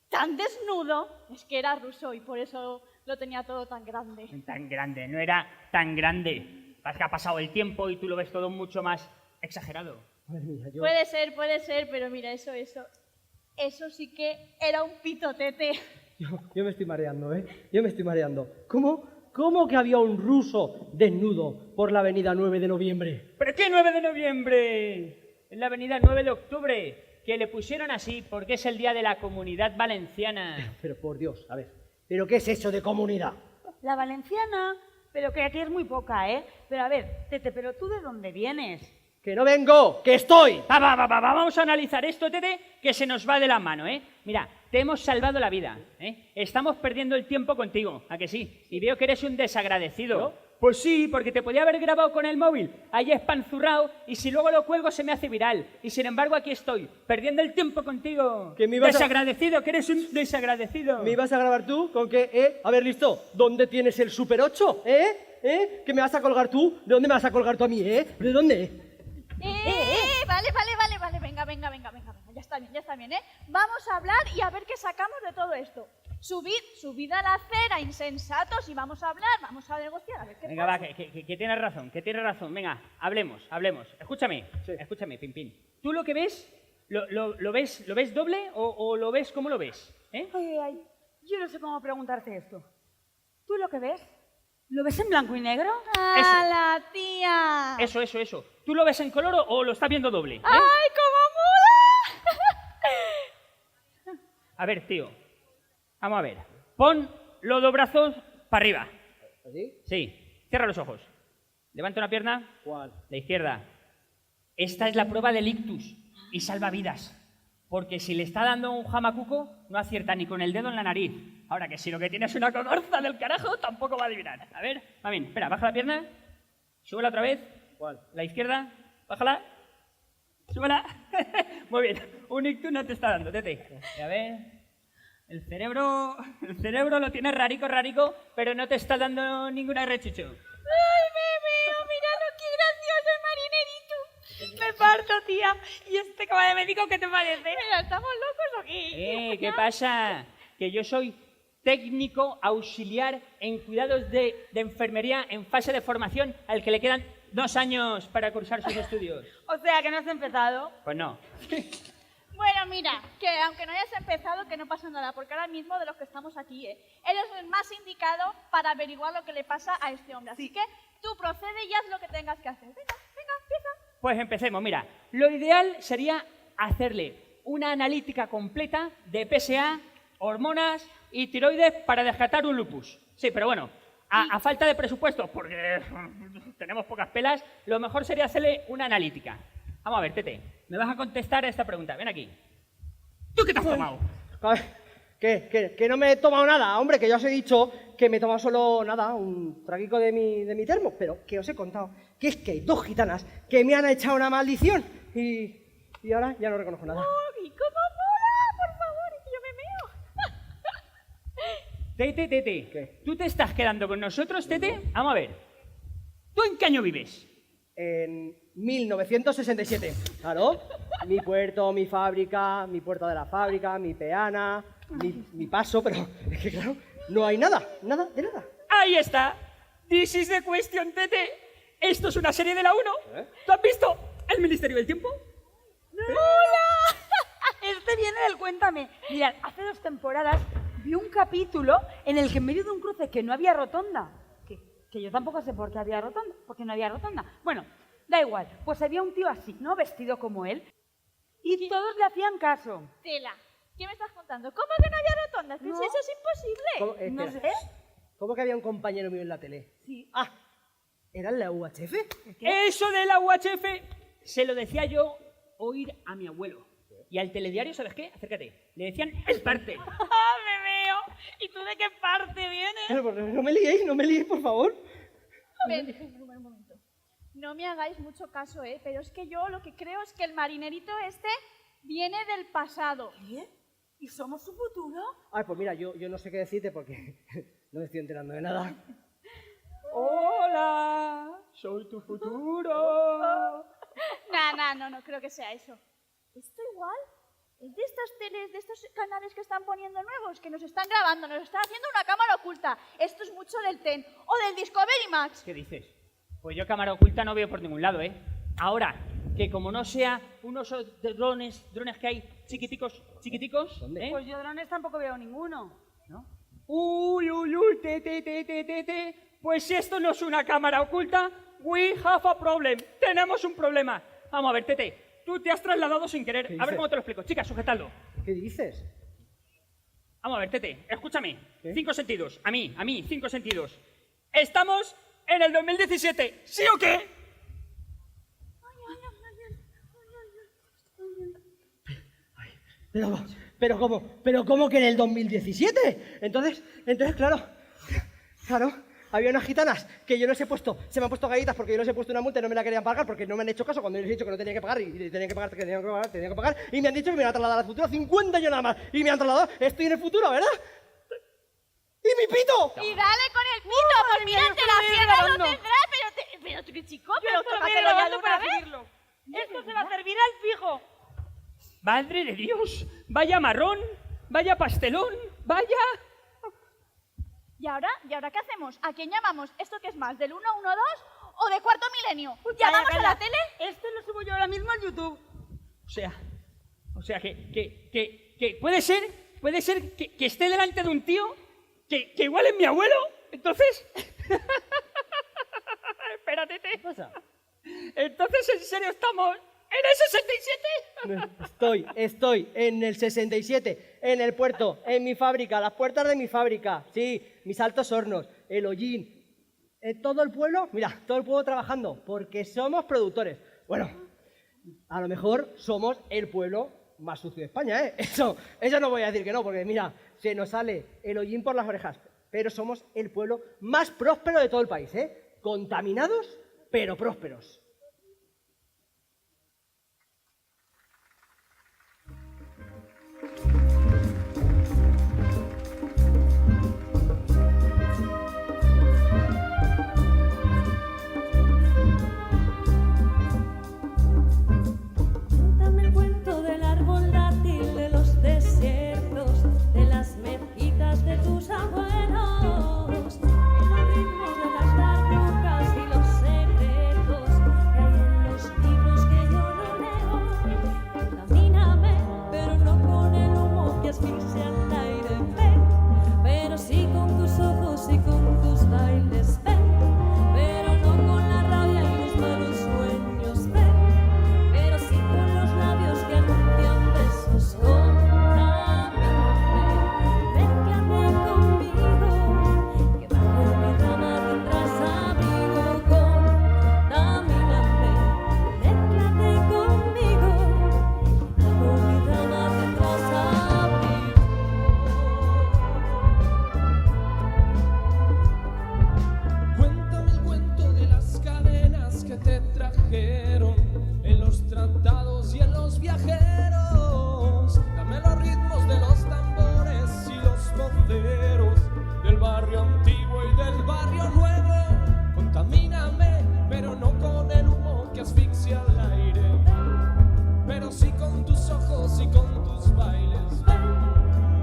tan desnudo, es que era ruso y por eso lo tenía todo tan grande. Tan grande, no era tan grande. Es que ha pasado el tiempo y tú lo ves todo mucho más exagerado. Madre mía, yo... Puede ser, pero mira, eso sí que era un pitotete. Yo me estoy mareando, ¿eh? Yo me estoy mareando. ¿Cómo que había un ruso desnudo por la avenida 9 de noviembre? ¿Pero qué 9 de noviembre? En la avenida 9 de octubre, que le pusieron así porque es el día de la Comunidad Valenciana. Pero por Dios, a ver, ¿pero qué es eso de comunidad? La valenciana, pero que aquí es muy poca, ¿eh? Pero a ver, Tete, ¿pero tú de dónde vienes? ¡Que no vengo! ¡Que estoy! Vamos a analizar esto, Tete, que se nos va de la mano, ¿eh? Mira, te hemos salvado la vida, ¿eh? Estamos perdiendo el tiempo contigo, ¿a que sí? Y veo que eres un desagradecido. ¿No? Pues sí, porque te podía haber grabado con el móvil, ahí espanzurrado, y si luego lo cuelgo se me hace viral. Y sin embargo aquí estoy, perdiendo el tiempo contigo. ¿Que me ibas desagradecido, que eres un desagradecido. ¿Me ibas a grabar tú? ¿Con qué? A ver, listo. ¿Dónde tienes el Super 8? ¿Que me vas a colgar tú? ¿De dónde me vas a colgar tú a mí, ¿De dónde? Vale, venga, ya está bien, ¿eh? Vamos a hablar y a ver qué sacamos de todo esto. Subid a la acera, insensatos, y vamos a hablar, vamos a negociar, a ver qué venga, pasa. va, que tienes razón, venga, hablemos. Escúchame, Pimpín. ¿Tú lo que ves, lo ves doble o lo ves como lo ves? Ay, yo no sé cómo preguntarte esto. ¿Tú lo que ves? ¿Lo ves en blanco y negro? ¡Hala, tía! Eso. ¿Tú lo ves en color o lo estás viendo doble? ¡Ay, cómo mola! A ver, tío. Vamos a ver. Pon los dos brazos para arriba. ¿Así? Sí. Cierra los ojos. Levanta una pierna. ¿Cuál? La izquierda. Esta es la prueba del ictus y salva vidas. Porque si le está dando un jamacuco, no acierta ni con el dedo en la nariz. Ahora que si lo que tiene es una cogorza del carajo, tampoco va a adivinar. A ver, va bien. Espera, baja la pierna. Súbela otra vez. ¿Cuál? La izquierda. Bájala. Súbela. Muy bien. Un ictus no te está dando, Tete. Y a ver. El cerebro lo tienes rarico, pero no te está dando ninguna rechucho. ¡Ay, me veo! ¡Míralo, qué gracioso el marinerito! Me parto, tía. ¿Y este cama de médico qué te parece? Mira, ¿estamos locos aquí? ¿Qué pasa? Que yo soy técnico auxiliar en cuidados de enfermería en fase de formación al que le quedan 2 años para cursar sus estudios. O sea, que no has empezado. Pues no. Bueno, mira, que aunque no hayas empezado, que no pasa nada, porque ahora mismo de los que estamos aquí, eres el más indicado para averiguar lo que le pasa a este hombre. Así que tú procede y haz lo que tengas que hacer. Venga, empieza. Pues empecemos, mira. Lo ideal sería hacerle una analítica completa de PSA, hormonas y tiroides para descartar un lupus. Sí, pero bueno, a falta de presupuesto, porque tenemos pocas pelas, lo mejor sería hacerle una analítica. Vamos a ver, Tete, me vas a contestar a esta pregunta. Ven aquí. ¿Tú qué te has tomado? Que no me he tomado nada, hombre, que ya os he dicho que me he tomado solo nada, un traguico de mi termo, pero que os he contado que es que hay 2 gitanas que me han echado una maldición y ahora ya no reconozco nada. ¡Ay, cómo mola! Por favor, que yo me meo. Tete, ¿Qué? ¿tú te estás quedando con nosotros, Tete? Vamos a ver. ¿Tú en qué año vives? En 1967, claro. Mi puerto, mi fábrica, mi puerta de la fábrica, mi peana, mi paso, pero es que claro, no hay nada de nada. Ahí está. This is the question, Tete. Esto es una serie de la 1. ¿Tú has visto El Ministerio del Tiempo? ¡Hola! Este viene del Cuéntame. Mirad, hace 2 temporadas vi un capítulo en el que en medio de un cruce que no había rotonda, que yo tampoco sé por qué había rotonda, porque no había rotonda. Bueno, da igual, pues había un tío así, ¿no? Vestido como él, y todos le hacían caso. Tela, ¿qué me estás contando? ¿Cómo que no había rotondas? No. Si eso es imposible. No sé. ¿Cómo que había un compañero mío en la tele? Sí. Ah, ¿era en la UHF? Eso de la UHF Se lo decía yo oír a mi abuelo. Y al telediario, ¿sabes qué? Acércate. Le decían el parte. ¡Ah, me veo! ¿Y tú de qué parte vienes? No me liéis, por favor. Ven, un momento. No me hagáis mucho caso, pero es que yo lo que creo es que el marinerito este viene del pasado. ¿Qué? ¿Y somos su futuro? Ay, pues mira, yo no sé qué decirte porque no me estoy enterando de nada. ¡Hola! ¡Soy tu futuro! No creo que sea eso. ¿Esto igual? ¿Es de estas teles, de estos canales que están poniendo nuevos, que nos están grabando, nos están haciendo una cámara oculta? Esto es mucho del TEN o del Discovery Max. ¿Qué dices? Pues yo cámara oculta no veo por ningún lado, ¿eh? Ahora, que como no sea unos drones que hay chiquiticos, ¿eh? Pues yo drones tampoco veo ninguno. ¿No? Uy, pues si esto no es una cámara oculta, we have a problem. Tenemos un problema. Vamos a ver, Tete. Tú te has trasladado sin querer. A ver cómo te lo explico. Chicas, sujetadlo. ¿Qué dices? Vamos a ver, Tete, escúchame. ¿Qué? 5 sentidos. A mí, 5 sentidos. Estamos en el 2017. ¿Sí o qué? Pero ¿cómo que en el 2017? Entonces, claro, había unas gitanas que yo les he puesto, se me han puesto galletas porque yo les he puesto una multa y no me la querían pagar porque no me han hecho caso cuando yo les he dicho que no tenía que pagar y tenían que pagar y me han dicho que me iban a trasladar al futuro 50 años nada más y me han trasladado, estoy en el futuro, ¿verdad? ¡Y mi pito! Y dale con el pito, pues mira, te la cierra no tendrá, pero tú qué chico, pero tócatelo ya de una vez. Esto se va a servir al fijo. ¡Madre de Dios! ¡Vaya marrón! ¡Vaya pastelón! ¡Vaya! ¿Y ahora qué hacemos? ¿A quién llamamos? ¿Esto qué es más, del 112 o de cuarto milenio? ¿Llamamos a la tele? Esto lo subo yo ahora mismo al YouTube. O sea que puede ser que esté delante de un tío que igual es mi abuelo. Entonces... Espérate. ¿Qué pasa? Entonces, ¿en serio estamos en el 67? Estoy en el 67, en el puerto, en mi fábrica, las puertas de mi fábrica, sí, mis altos hornos, el hollín, todo el pueblo, mira, todo el pueblo trabajando, porque somos productores. Bueno, a lo mejor somos el pueblo más sucio de España, ¿eh? Eso no voy a decir que no, porque mira, se nos sale el hollín por las orejas, pero somos el pueblo más próspero de todo el país, ¿eh? Contaminados, pero prósperos. Cuéntame el cuento del árbol dátil, de los desiertos, de las mezquitas de tus abuelos, el ritmo de las darbucas y los secretos que hay en los libros que yo no leo. Contamíname, pero no con el humo que asfixia el aire, ven, pero sí con tus ojos y con tus bailes, ven, pero no con la rabia y los malos sueños, ven, pero sí con los labios que anuncian besos. Contamíname, mézclate conmigo, que bajo mi rama tendrás abrigo. Contamíname, mézclate conmigo, que bajo mi rama tendrás abrigo. Cuéntame el cuento de las cadenas que te trajeron en los tratados y en los viajeros. Dame los ritmos de los tambores y los voceros del barrio antiguo y del barrio nuevo. Contamíname, pero no con el humo que asfixia el aire, pero sí con tus ojos y con tus bailes,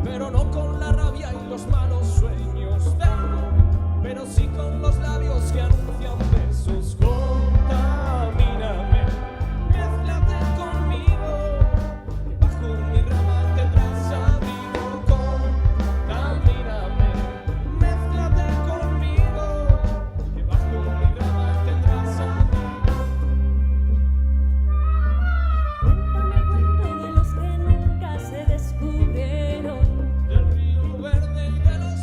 pero no con la rabia y los malos sueños, pero sí con los labios que anuncian besos. Contamíname, mézclate conmigo, que bajo mi rama tendrás abrigo. Contamíname, mézclate conmigo, que bajo mi rama tendrás abrigo. Cuéntame el cuento de los que nunca se descubrieron, Del río verde y de los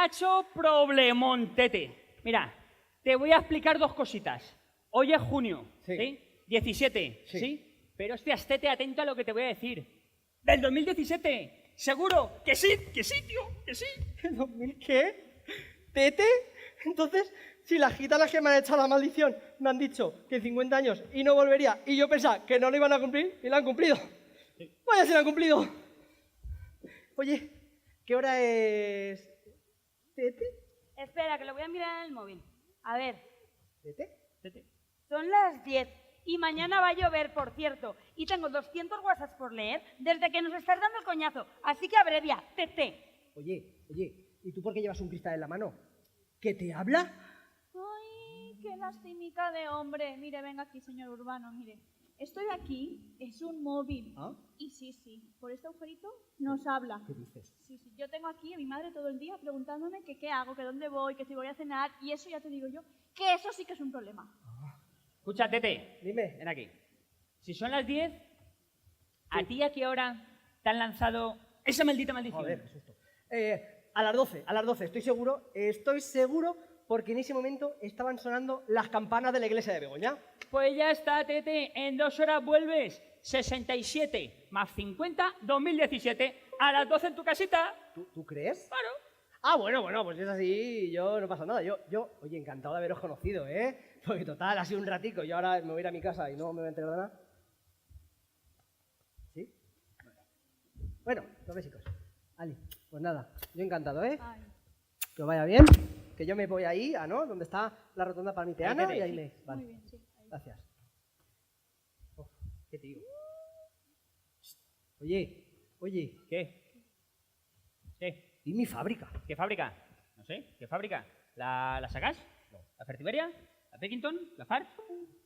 cacho problemón, Tete. Mira, te voy a explicar dos cositas. Hoy es junio, ¿sí? 17, ¿sí? Pero hostias, Tete, atento a lo que te voy a decir. ¡Del 2017! ¡Seguro! ¡Que sí, tío! ¡Que sí! ¿2000 qué? ¿Tete? Entonces, si las gitanas que me han echado la maldición me han dicho que 50 años y no volvería, y yo pensaba que no lo iban a cumplir, y lo han cumplido. Vaya si lo han cumplido. Oye, ¿qué hora es? ¿Tete? Espera, que lo voy a mirar en el móvil. A ver. ¿Tete? Son las 10 y mañana va a llover, por cierto. Y tengo 200 WhatsApps por leer desde que nos estás dando el coñazo. Así que abrevia, Tete. Oye, ¿y tú por qué llevas un cristal en la mano? ¿Qué te habla? Ay, qué lastimica de hombre. Mire, venga aquí, señor Urbano, mire. Estoy aquí, es un móvil. ¿Ah? Y sí, por este agujerito nos habla. ¿Qué dices? Sí, yo tengo aquí a mi madre todo el día preguntándome que qué hago, que dónde voy, que si voy a cenar, y eso ya te digo yo, que eso sí que es un problema. Escucha, Tete. Dime. Ven aquí. Si son las 10, ¿a ti a qué hora te han lanzado esa maldita maldición? Joder, qué susto. A las 12, estoy seguro, porque en ese momento estaban sonando las campanas de la iglesia de Begoña. Pues ya está, Tete, en 2 horas vuelves. 67 más 50, 2017. A las 12 en tu casita. ¿Tú crees? Claro. Ah, bueno, pues si es así, yo no pasa nada. Oye, encantado de haberos conocido, ¿eh? Porque total, ha sido un ratico, yo ahora me voy a ir a mi casa y no me voy a enterar de nada. ¿Sí? Bueno, los besicos. Ali, pues nada, yo encantado, ¿eh? Ay. Que os vaya bien, que yo me voy ahí, ¿no? Donde está la rotonda para mi peana y ahí me... Vale. Muy bien, sí. Ahí. Gracias. Oh, ¿qué te digo? Oye. ¿Qué? ¿Qué? ¿Y mi fábrica? ¿Qué fábrica? No sé, ¿qué fábrica? ¿La Sagaz? No. ¿La Fertiberia? ¿La Pekington? ¿La FARC?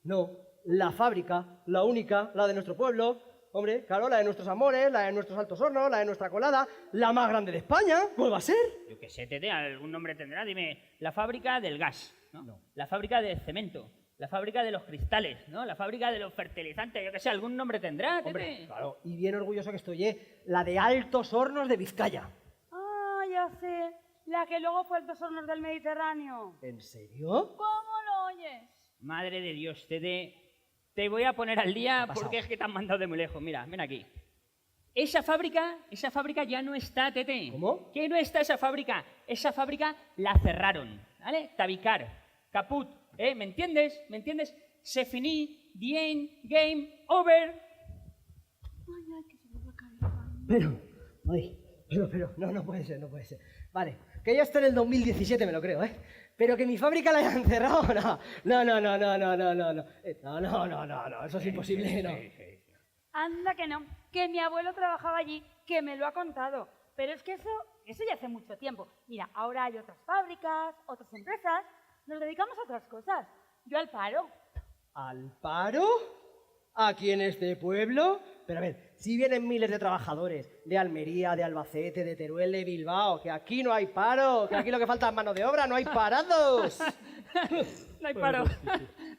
No, la fábrica, la única, la de nuestro pueblo. Hombre, claro, la de nuestros amores, la de nuestros altos hornos, la de nuestra colada, la más grande de España. ¿Cuál va a ser? Yo qué sé, Tete, algún nombre tendrá. Dime, la fábrica del gas, ¿no? La fábrica del cemento, la fábrica de los cristales, ¿no? La fábrica de los fertilizantes, yo qué sé, algún nombre tendrá, Tete. Hombre, claro, y bien orgulloso que estoy, la de Altos Hornos de Vizcaya. Ah, ya sé. La que luego fue Altos Hornos del Mediterráneo. ¿En serio? ¿Cómo lo oyes? Madre de Dios, Tete. Te voy a poner al día porque es que te han mandado de muy lejos. Mira, ven aquí. Esa fábrica ya no está, Tete. ¿Cómo? ¿Qué no está esa fábrica? Esa fábrica la cerraron, ¿vale? Tabicar, caput, ¿me entiendes? ¿Me entiendes? Se finí, the end, game, over. Ay, que se me va a caer. Pero, no puede ser. Vale, que yo estoy en el 2017, me lo creo, Pero que mi fábrica la hayan cerrado, no, eso es imposible, no. Anda que no, que mi abuelo trabajaba allí, que me lo ha contado. Pero es que eso ya hace mucho tiempo. Mira, ahora hay otras fábricas, otras empresas, nos dedicamos a otras cosas. Yo al paro. ¿Al paro? ¿Aquí en este pueblo? Pero a ver, si vienen miles de trabajadores de Almería, de Albacete, de Teruel, de Bilbao, que aquí no hay paro, que aquí lo que falta es mano de obra, no hay parados. No hay paro.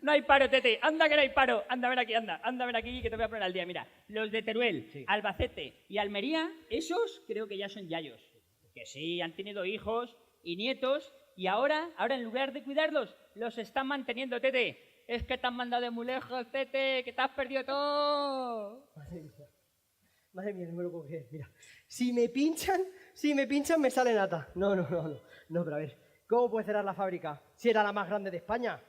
No hay paro, Tete. Anda que no hay paro. Anda, ven aquí que te voy a poner al día. Mira, los de Teruel, Albacete y Almería, esos creo que ya son yayos. Que sí, han tenido hijos y nietos y ahora en lugar de cuidarlos, los están manteniendo, Tete. Es que te han mandado de muy lejos, Tete, que te has perdido todo. Madre mía, no me lo puedo creer. Mira, si me pinchan me sale nata. No, pero a ver, ¿cómo puede cerrar la fábrica si era la más grande de España,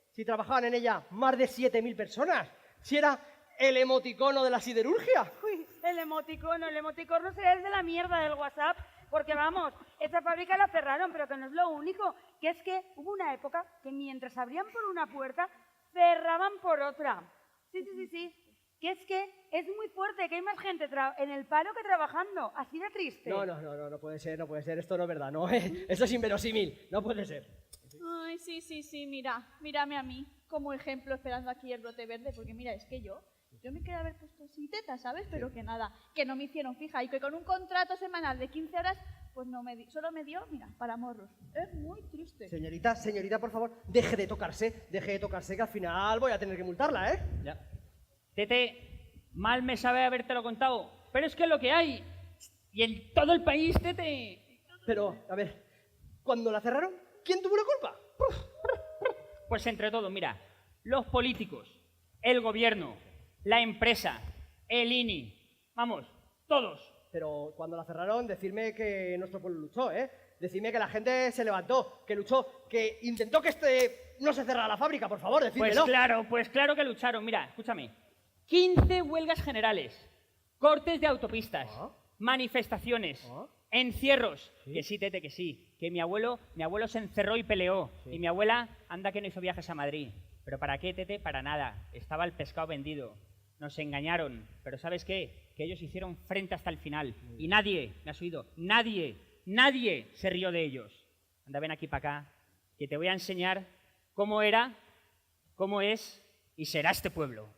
Si trabajaban en ella más de 7.000 personas, si era el emoticono de la siderurgia. Uy, el emoticono será el de la mierda del WhatsApp. Porque vamos, esa fábrica la cerraron, pero que no es lo único. Que es que hubo una época que mientras abrían por una puerta, cerraban por otra. Sí. Que es que es muy fuerte, que hay más gente en el paro que trabajando. Así de triste. No puede ser. Esto no es verdad, no. Eso es inverosímil, no puede ser. Ay, sí, mírame a mí como ejemplo esperando aquí el brote verde, porque mira, es que yo me quería haber puesto así teta, ¿sabes? Pero que nada, que no me hicieron fija y que con un contrato semanal de 15 horas, pues solo me dio, mira, para morros. Es muy triste. Señorita, por favor, deje de tocarse, que al final voy a tener que multarla, Ya. Tete, mal me sabe habértelo contado, pero es que es lo que hay. Y en todo el país, Tete. Pero, a ver, Cuando la cerraron, ¿quién tuvo la culpa? Pues entre todos, mira, los políticos, el gobierno, la empresa, el INI, vamos, todos. Pero cuando la cerraron, decidme que nuestro pueblo luchó, ¿eh? Decidme que la gente se levantó, que luchó, que intentó que no se cerrara la fábrica, por favor, decídmelo. Pues claro que lucharon. Mira, escúchame. 15 huelgas generales, cortes de autopistas, manifestaciones, encierros. ¿Sí? Que sí, Tete, que sí. Que mi abuelo se encerró y peleó. Sí. Y mi abuela, anda que no hizo viajes a Madrid. ¿Pero para qué, Tete? Para nada. Estaba el pescado vendido. Nos engañaron. Pero ¿sabes qué? Que ellos hicieron frente hasta el final. Y nadie, ¿me has oído? Nadie se rió de ellos. Anda, ven aquí para acá, que te voy a enseñar cómo era, cómo es y será este pueblo.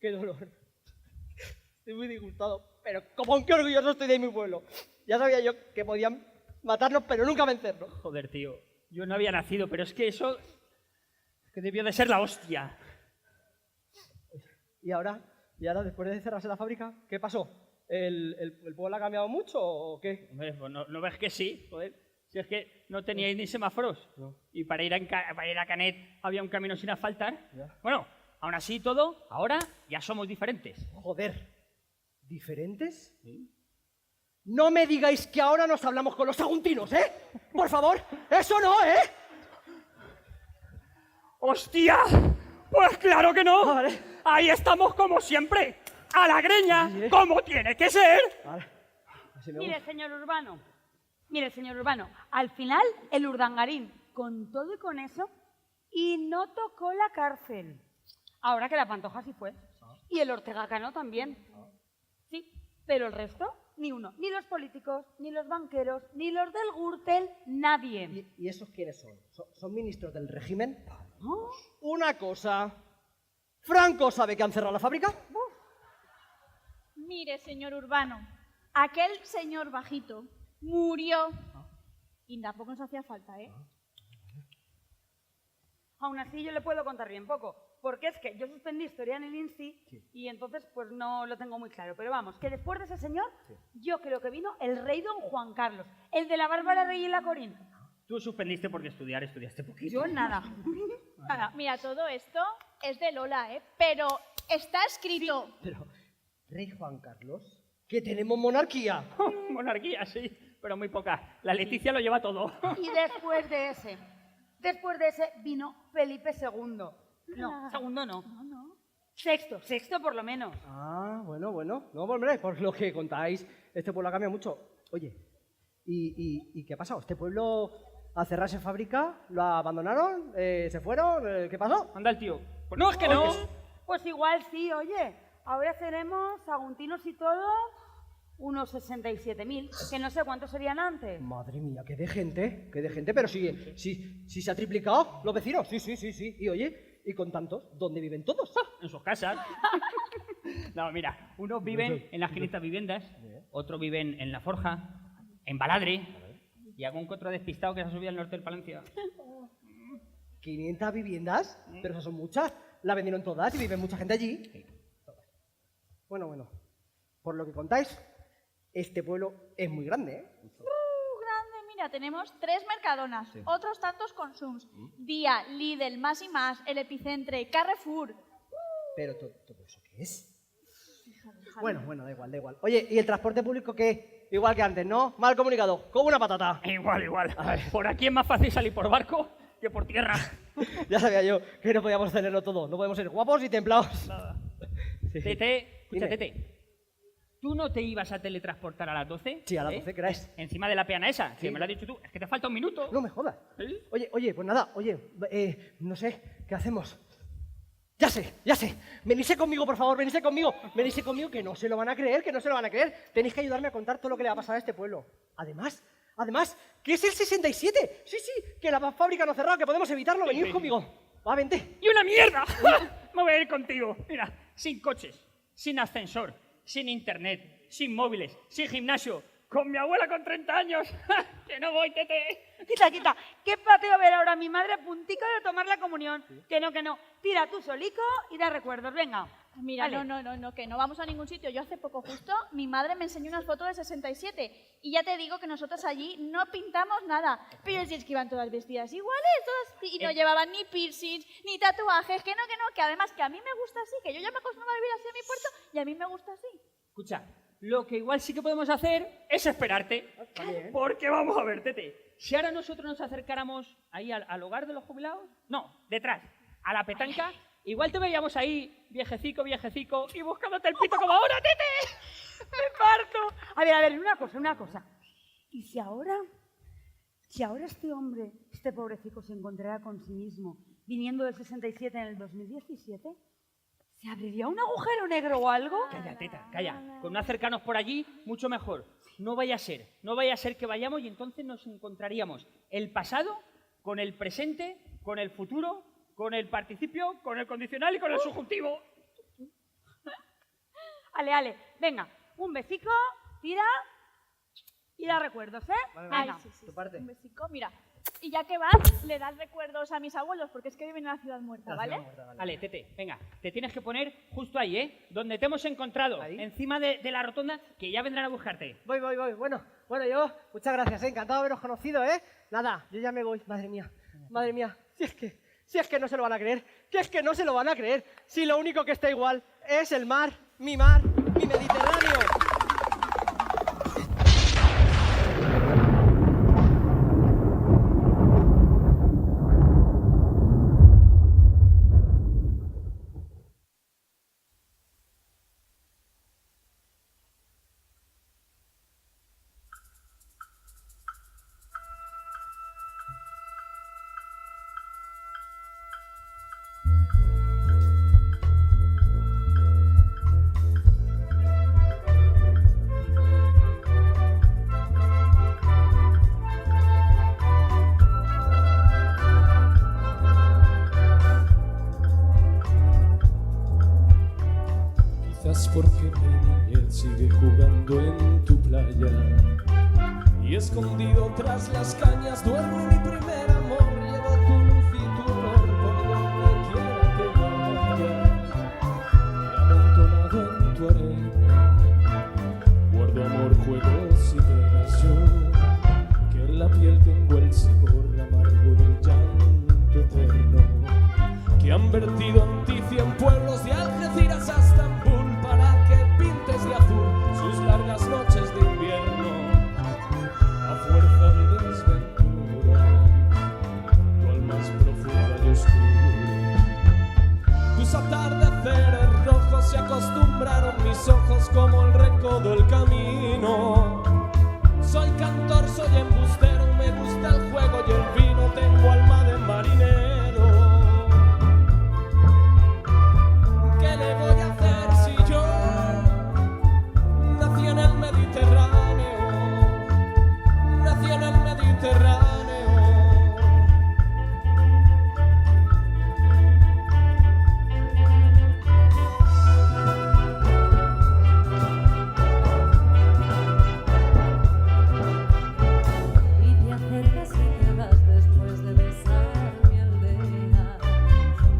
qué dolor. Estoy muy disgustado, pero cómo qué orgulloso estoy de mi pueblo. Ya sabía yo que podían matarnos, pero nunca vencernos. Joder, tío. Yo no había nacido, pero es que eso... Es que debió de ser la hostia. ¿Y ahora, después de cerrarse la fábrica, qué pasó? ¿El pueblo ha cambiado mucho o qué? Hombre, pues no ves que sí, joder. Si es que no teníais ni semáforos. No. Y para ir a Canet había un camino sin asfaltar. Ya. Bueno, aún así todo, ahora ya somos diferentes. Joder, ¿diferentes? ¿Sí? No me digáis que ahora nos hablamos con los saguntinos, ¿eh? Por favor, eso no, ¿eh? ¡Hostia! Pues claro que no. Vale. Ahí estamos como siempre. A la greña, Sí, ¿eh? como tiene que ser. Vale. Así me Mire, gusta. señor Urbano, al final el Urdangarín, con todo y con eso, y no tocó la cárcel. Ahora que la Pantoja sí fue. Y el Ortega Cano también. Sí, pero el resto, ni uno. Ni los políticos, ni los banqueros, ni los del Gürtel, nadie. ¿Y esos quiénes son? ¿Son ministros del régimen? ¿No? Una cosa. ¿Franco sabe que han cerrado la fábrica? Mire, señor Urbano, aquel señor bajito murió y tampoco nos hacía falta, ¿eh? Aún así yo le puedo contar bien poco, porque es que yo suspendí historia en el INSI y entonces pues no lo tengo muy claro. Pero vamos, que después de ese señor, yo creo que vino el rey don Juan Carlos, el de la Bárbara Rey y la Corín. Tú suspendiste porque estudiaste poquito. Yo nada. Nada, mira, todo esto es de Lola, ¿eh? Pero está escrito. Pero, ¿Rey Juan Carlos? ¡Que tenemos monarquía! Monarquía, sí, pero muy poca. La Leticia lo lleva todo. Y después de ese vino Felipe II. No, segundo no. Sexto por lo menos. Ah, bueno. No, hombre, por lo que contáis, este pueblo ha cambiado mucho. Oye, ¿y qué ha pasado? ¿Este pueblo al cerrarse fábrica lo abandonaron? ¿Se fueron? ¿Qué pasó? Anda el tío. Pues no, es que no. Pues igual sí, oye. Ahora tenemos, saguntinos y todo, unos 67.000, que no sé cuántos serían antes. Madre mía, qué de gente, pero sí se ha triplicado los vecinos, sí. Y oye, ¿y con tantos? ¿Dónde viven todos? En sus casas. No, mira, unos viven en las 500 viviendas, otros viven en La Forja, en Baladre, y algún que otro despistado que se ha subido al norte del Palencia. 500 viviendas, pero esas son muchas. La vendieron todas y vive mucha gente allí. Sí. Bueno, por lo que contáis, este pueblo es muy grande, ¿eh? Grande, mira, tenemos 3 Mercadonas, otros tantos Consums, Día, Lidl, Más y Más, El Epicentre, Carrefour. Pero ¿todo eso qué es? Bueno, da igual. Oye, ¿y el transporte público qué? Igual que antes, ¿no? Mal comunicado, como una patata. Igual. Por aquí es más fácil salir por barco que por tierra. Ya sabía yo que no podíamos tenerlo todo. No podemos ser guapos y templados. Nada. Sí. Tete, escucha, Dime. Tete. ¿Tú no te ibas a teletransportar a las 12? Sí, a las 12, ¿crees? Encima de la peana esa, Sí. que me lo has dicho tú. Es que te falta un minuto. No me jodas. ¿Sí? Oye, pues nada, no sé, ¿qué hacemos? Ya sé. Venidse conmigo, por favor, venidse conmigo, que no se lo van a creer, Tenéis que ayudarme a contar todo lo que le va a pasar a este pueblo. Además, que es el 67. Sí, que la fábrica no ha cerrado, que podemos evitarlo. Venid conmigo. Va, vente. ¡Y una mierda! Me voy a ir contigo. Mira, sin coches, sin ascensor, sin internet, sin móviles, sin gimnasio, con mi abuela con 30 años. ¡Que no voy, Tete! Quita. ¿Qué pateo ver ahora a mi madre a puntico de tomar la comunión? Que no. Tira tú solico y da recuerdos, venga. Mira, Vale. no, que no vamos a ningún sitio. Yo hace poco justo, mi madre me enseñó unas fotos de 67 y ya te digo que nosotros allí no pintamos nada. Pero si es que iban todas vestidas iguales, y no llevaban ni piercings, ni tatuajes, que no, que además que a mí me gusta así, que yo ya me acostumbro a vivir así en mi puerto y a mí me gusta así. Escucha, lo que igual sí que podemos hacer es esperarte. Porque vamos a ver, Tete. Si ahora nosotros nos acercáramos ahí al hogar de los jubilados, no, detrás, a la petanca, igual te veíamos ahí, viejecico, y buscándote el pito como ahora, Tete. ¡Me parto! A ver, una cosa. ¿Y si ahora este hombre, este pobrecito, se encontrara con sí mismo, viniendo del 67 en el 2017, ¿se abriría un agujero negro o algo? Calla, Teta, calla. Con no acercarnos por allí, mucho mejor. No vaya a ser que vayamos y entonces nos encontraríamos el pasado con el presente, con el futuro, con el participio, con el condicional y con el subjuntivo. Ale, venga, un besico, tira y da recuerdos, ¿eh? Vale, Ay, vale. sí, sí, Tu sí, parte. un besico, mira. Y ya que vas, le das recuerdos a mis abuelos, porque es que viven en la ciudad muerta, ¿vale? Vale, Tete, venga, te tienes que poner justo ahí, ¿eh? Donde te hemos encontrado, ¿Ahí? encima de la rotonda, que ya vendrán a buscarte. Voy. Bueno, yo, muchas gracias, encantado de haberos conocido, ¿eh? Nada, yo ya me voy, madre mía. Si es que no se lo van a creer, si lo único que está igual es el mar, mi Mediterráneo. Quizás porque mi niñez sigue jugando en tu playa y escondido tras las cañas duerme mi primer amor. Llevo tu luz y tu olor por donde quiera que vaya, y amontonado en tu arena guardo amor, juegos y penas. Yo que en la piel tengo el sabor amargo del llanto eterno que han vertido en ti 100 pueblos de Algeciras a Estambul para que pintes de azul sus largas noches de invierno a fuerza de desventura, tu alma es profunda y oscura. Tus atardeceres rojos se acostumbraron mis ojos como el recodo el camino. Soy cantor, soy embustero, me gusta el juego y el vino, tengo alma de marinero. ¿Qué le voy a hacer si yo nací en el Mediterráneo? Nací en el Mediterráneo. Y te acercas y te vas después de besar mi aldea.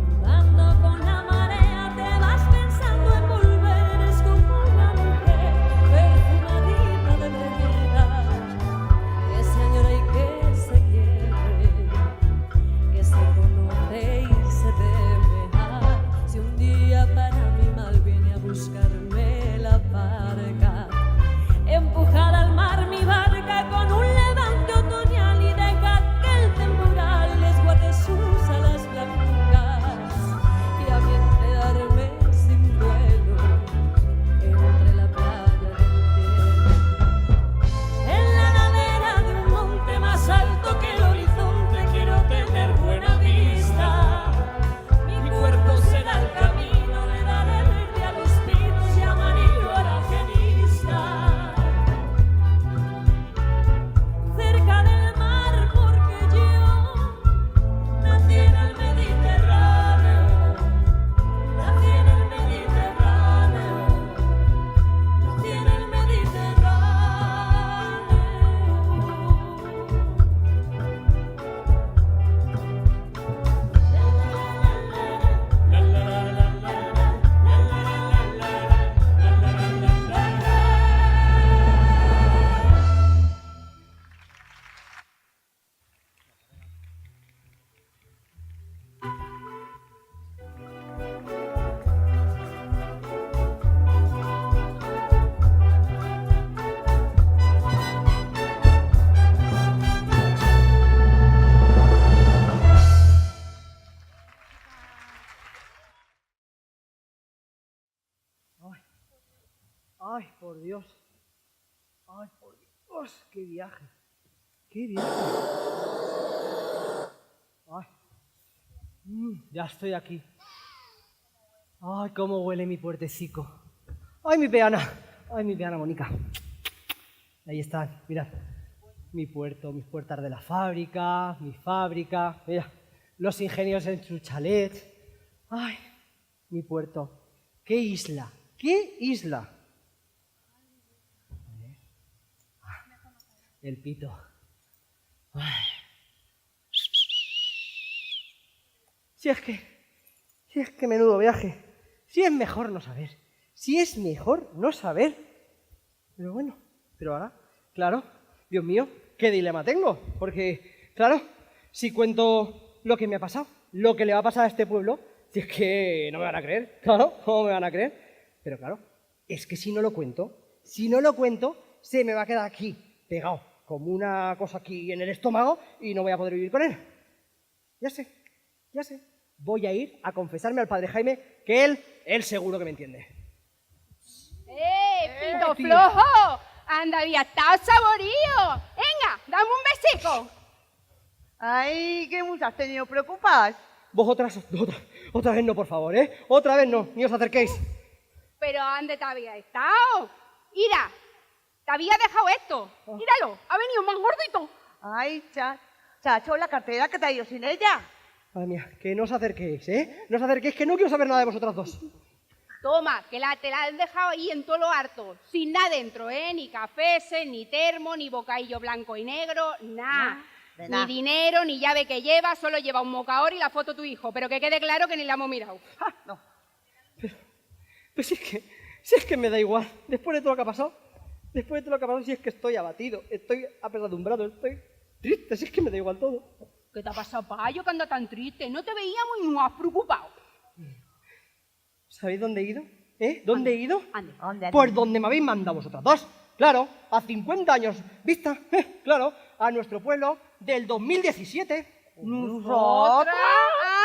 Jugando con la marea te vas pensando en volver. Eres como una mujer perfumadita de verdad, que se añora y que se quiere, que se conoce y se teme. Ay, si un día para mi mal viene a buscarme la barca, empujar al mar mi barca con un levante otoñal y deja que el temporal les guate sus alas blancas, y a mí enredarme sin duelo entre la playa del cielo. En la ladera de un monte más alto que el horizonte quiero tener buena vista. Mi cuerpo será el camino, le daré verde a los pinos y amarillo a la genista. Cerca del mar porque yo nací en el Mediterráneo, nací en el Mediterráneo, nací en el Mediterráneo. Ay, por Dios. Ay, por Dios, qué viaje. Qué viaje. Ay. Ya estoy aquí. Ay, cómo huele mi puertecico. Ay, mi peana. Ay, mi peana, Mónica. Ahí están, mirad. Mi puerto, mis puertas de la fábrica, mi fábrica. Mira, los ingenios en su chalet. Ay, mi puerto. Qué isla ¿Qué isla? El pito. Ay. Si es que menudo viaje. Si es mejor no saber. Si es mejor no saber. Pero bueno, pero ahora, claro, Dios mío, qué dilema tengo. Porque, claro, si cuento lo que me ha pasado, lo que le va a pasar a este pueblo, si es que no me van a creer. Claro, ¿cómo me van a creer? Pero claro, es que si no lo cuento, se me va a quedar aquí, pegado, como una cosa aquí en el estómago y no voy a poder vivir con él. Ya sé. Voy a ir a confesarme al padre Jaime que él seguro que me entiende. ¡Pito flojo! ¡Anda, había estado saborío! ¡Venga, dame un besico! Ay, qué mucho has tenido preocupadas. Vosotras, otra vez no, por favor, ¿eh? Otra vez no, ni os acerquéis. Pero ¿dónde te había estado? Mira, te había dejado esto. Míralo, ha venido más gordito. Ay, chacho, la cartera que te ha ido sin ella. Madre mía, que no os acerquéis, ¿eh? No os acerquéis, que no quiero saber nada de vosotras dos. Toma, que te la has dejado ahí en todo lo harto, sin nada dentro, ¿eh? Ni cafés, ni termo, ni bocadillo blanco y negro, nada. Ni dinero, ni llave que lleva, solo lleva un mocador y la foto de tu hijo, pero que quede claro que ni la hemos mirado. No. Pero si es que me da igual, después de todo lo que ha pasado, si es que estoy abatido, estoy apesadumbrado, estoy triste, si es que me da igual todo. ¿Qué te ha pasado, payo, que anda tan triste? No te veíamos y nos has preocupado. ¿Sabéis dónde he ido? ¿Dónde he ido? ¿Dónde? Pues donde me habéis mandado vosotras dos. Claro, a 50 años vista, claro, a nuestro pueblo del 2017. ¿Nosotras?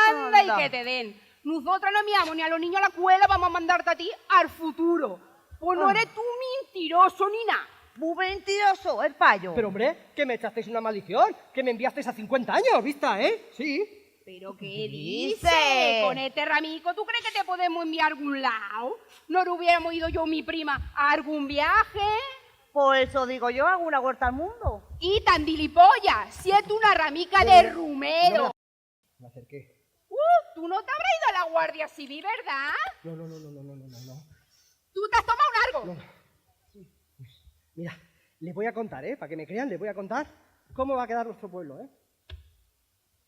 Anda y que te den. Nosotras no enviamos ni a los niños a la escuela, vamos a mandarte a ti al futuro. Pues no eres tú mentiroso ni nada. Muy mentiroso, el payo. Pero hombre, que me echasteis una maldición, que me enviasteis a 50 años, ¿vista, Sí. ¿Pero qué dices? Con este ramico, ¿tú crees que te podemos enviar a algún lado? ¿No hubiéramos ido yo y mi prima a algún viaje? Por eso digo yo, alguna vuelta al mundo. Y tan dilipollas, si es una ramica de rumero. Me acerqué. Tú no te habrás ido a la Guardia Civil, ¿verdad? No. ¿Tú te has tomado un algo? No. Mira, les voy a contar, para que me crean, les voy a contar cómo va a quedar nuestro pueblo,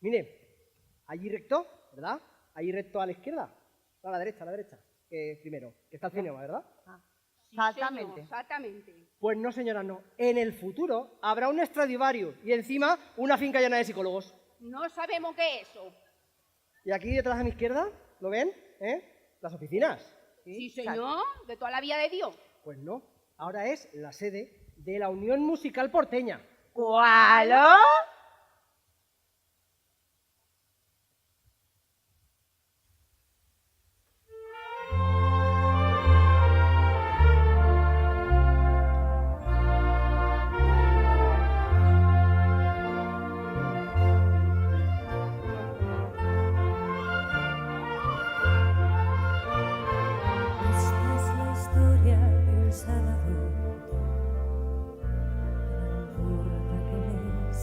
Mire, allí recto, ¿verdad? Allí recto a la izquierda. A la derecha, primero, que está el cinema, ¿verdad? Exactamente. Señor, exactamente. Pues no, señora, no. En el futuro habrá un Stradivarius y encima una finca llena de psicólogos. No sabemos qué es eso. Y aquí detrás a mi izquierda, ¿lo ven? Las oficinas. Sí, señor, de toda la vida de Dios. Pues no, ahora es la sede de la Unión Musical Porteña. ¿Cuál? Esta es la historia de un sábado. No importa qué mes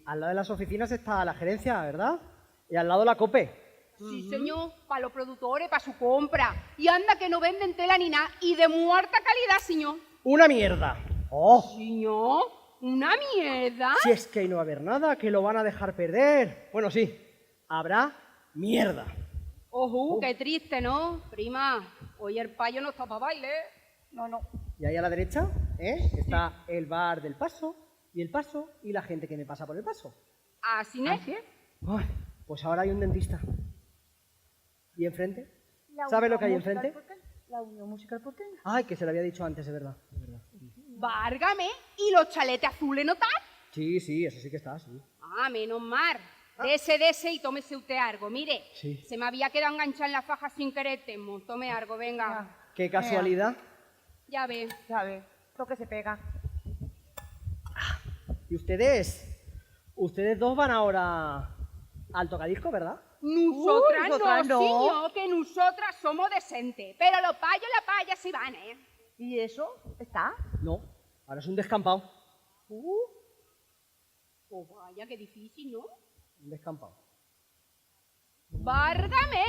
al lado de las oficinas está la gerencia, ¿verdad? Y al lado la COPE. Sí, señor, para los productores, para su compra. Y anda que no venden tela ni nada, y de muerta calidad, señor. ¡Una mierda! ¡Oh! Señor, una mierda. Si es que ahí no va a haber nada, que lo van a dejar perder. Bueno, sí, habrá mierda. Ojo, qué triste, ¿no? Prima, hoy el payo no está para baile. No, no. Y ahí a la derecha está el bar del Paso, y el Paso, y la gente que me pasa por el Paso. ¿Así no? ¿Así es? Ay, pues ahora hay un dentista. ¿Y enfrente? ¿Sabe lo que hay enfrente? La Unión Musical Porteña. Ay, que se lo había dicho antes, es verdad. Várgame, ¿y los chaletes azules no están? Sí, sí, eso sí que está, sí. Ah, menos mal. Dese y tómese usted algo. Mire, Sí. se me había quedado enganchada en la faja sin querer, Temo. Tome algo, venga. Qué casualidad. Ya ve. Ya ves, lo que se pega. ¿Y ustedes dos van ahora al tocadisco, verdad? Nosotras no, señor, que nosotras somos decentes. Pero los payos y la paya sí van, ¿eh? ¿Y eso? ¿Está? No, ahora es un descampado. Pues vaya, qué difícil, ¿no? Un descampado. Várgame.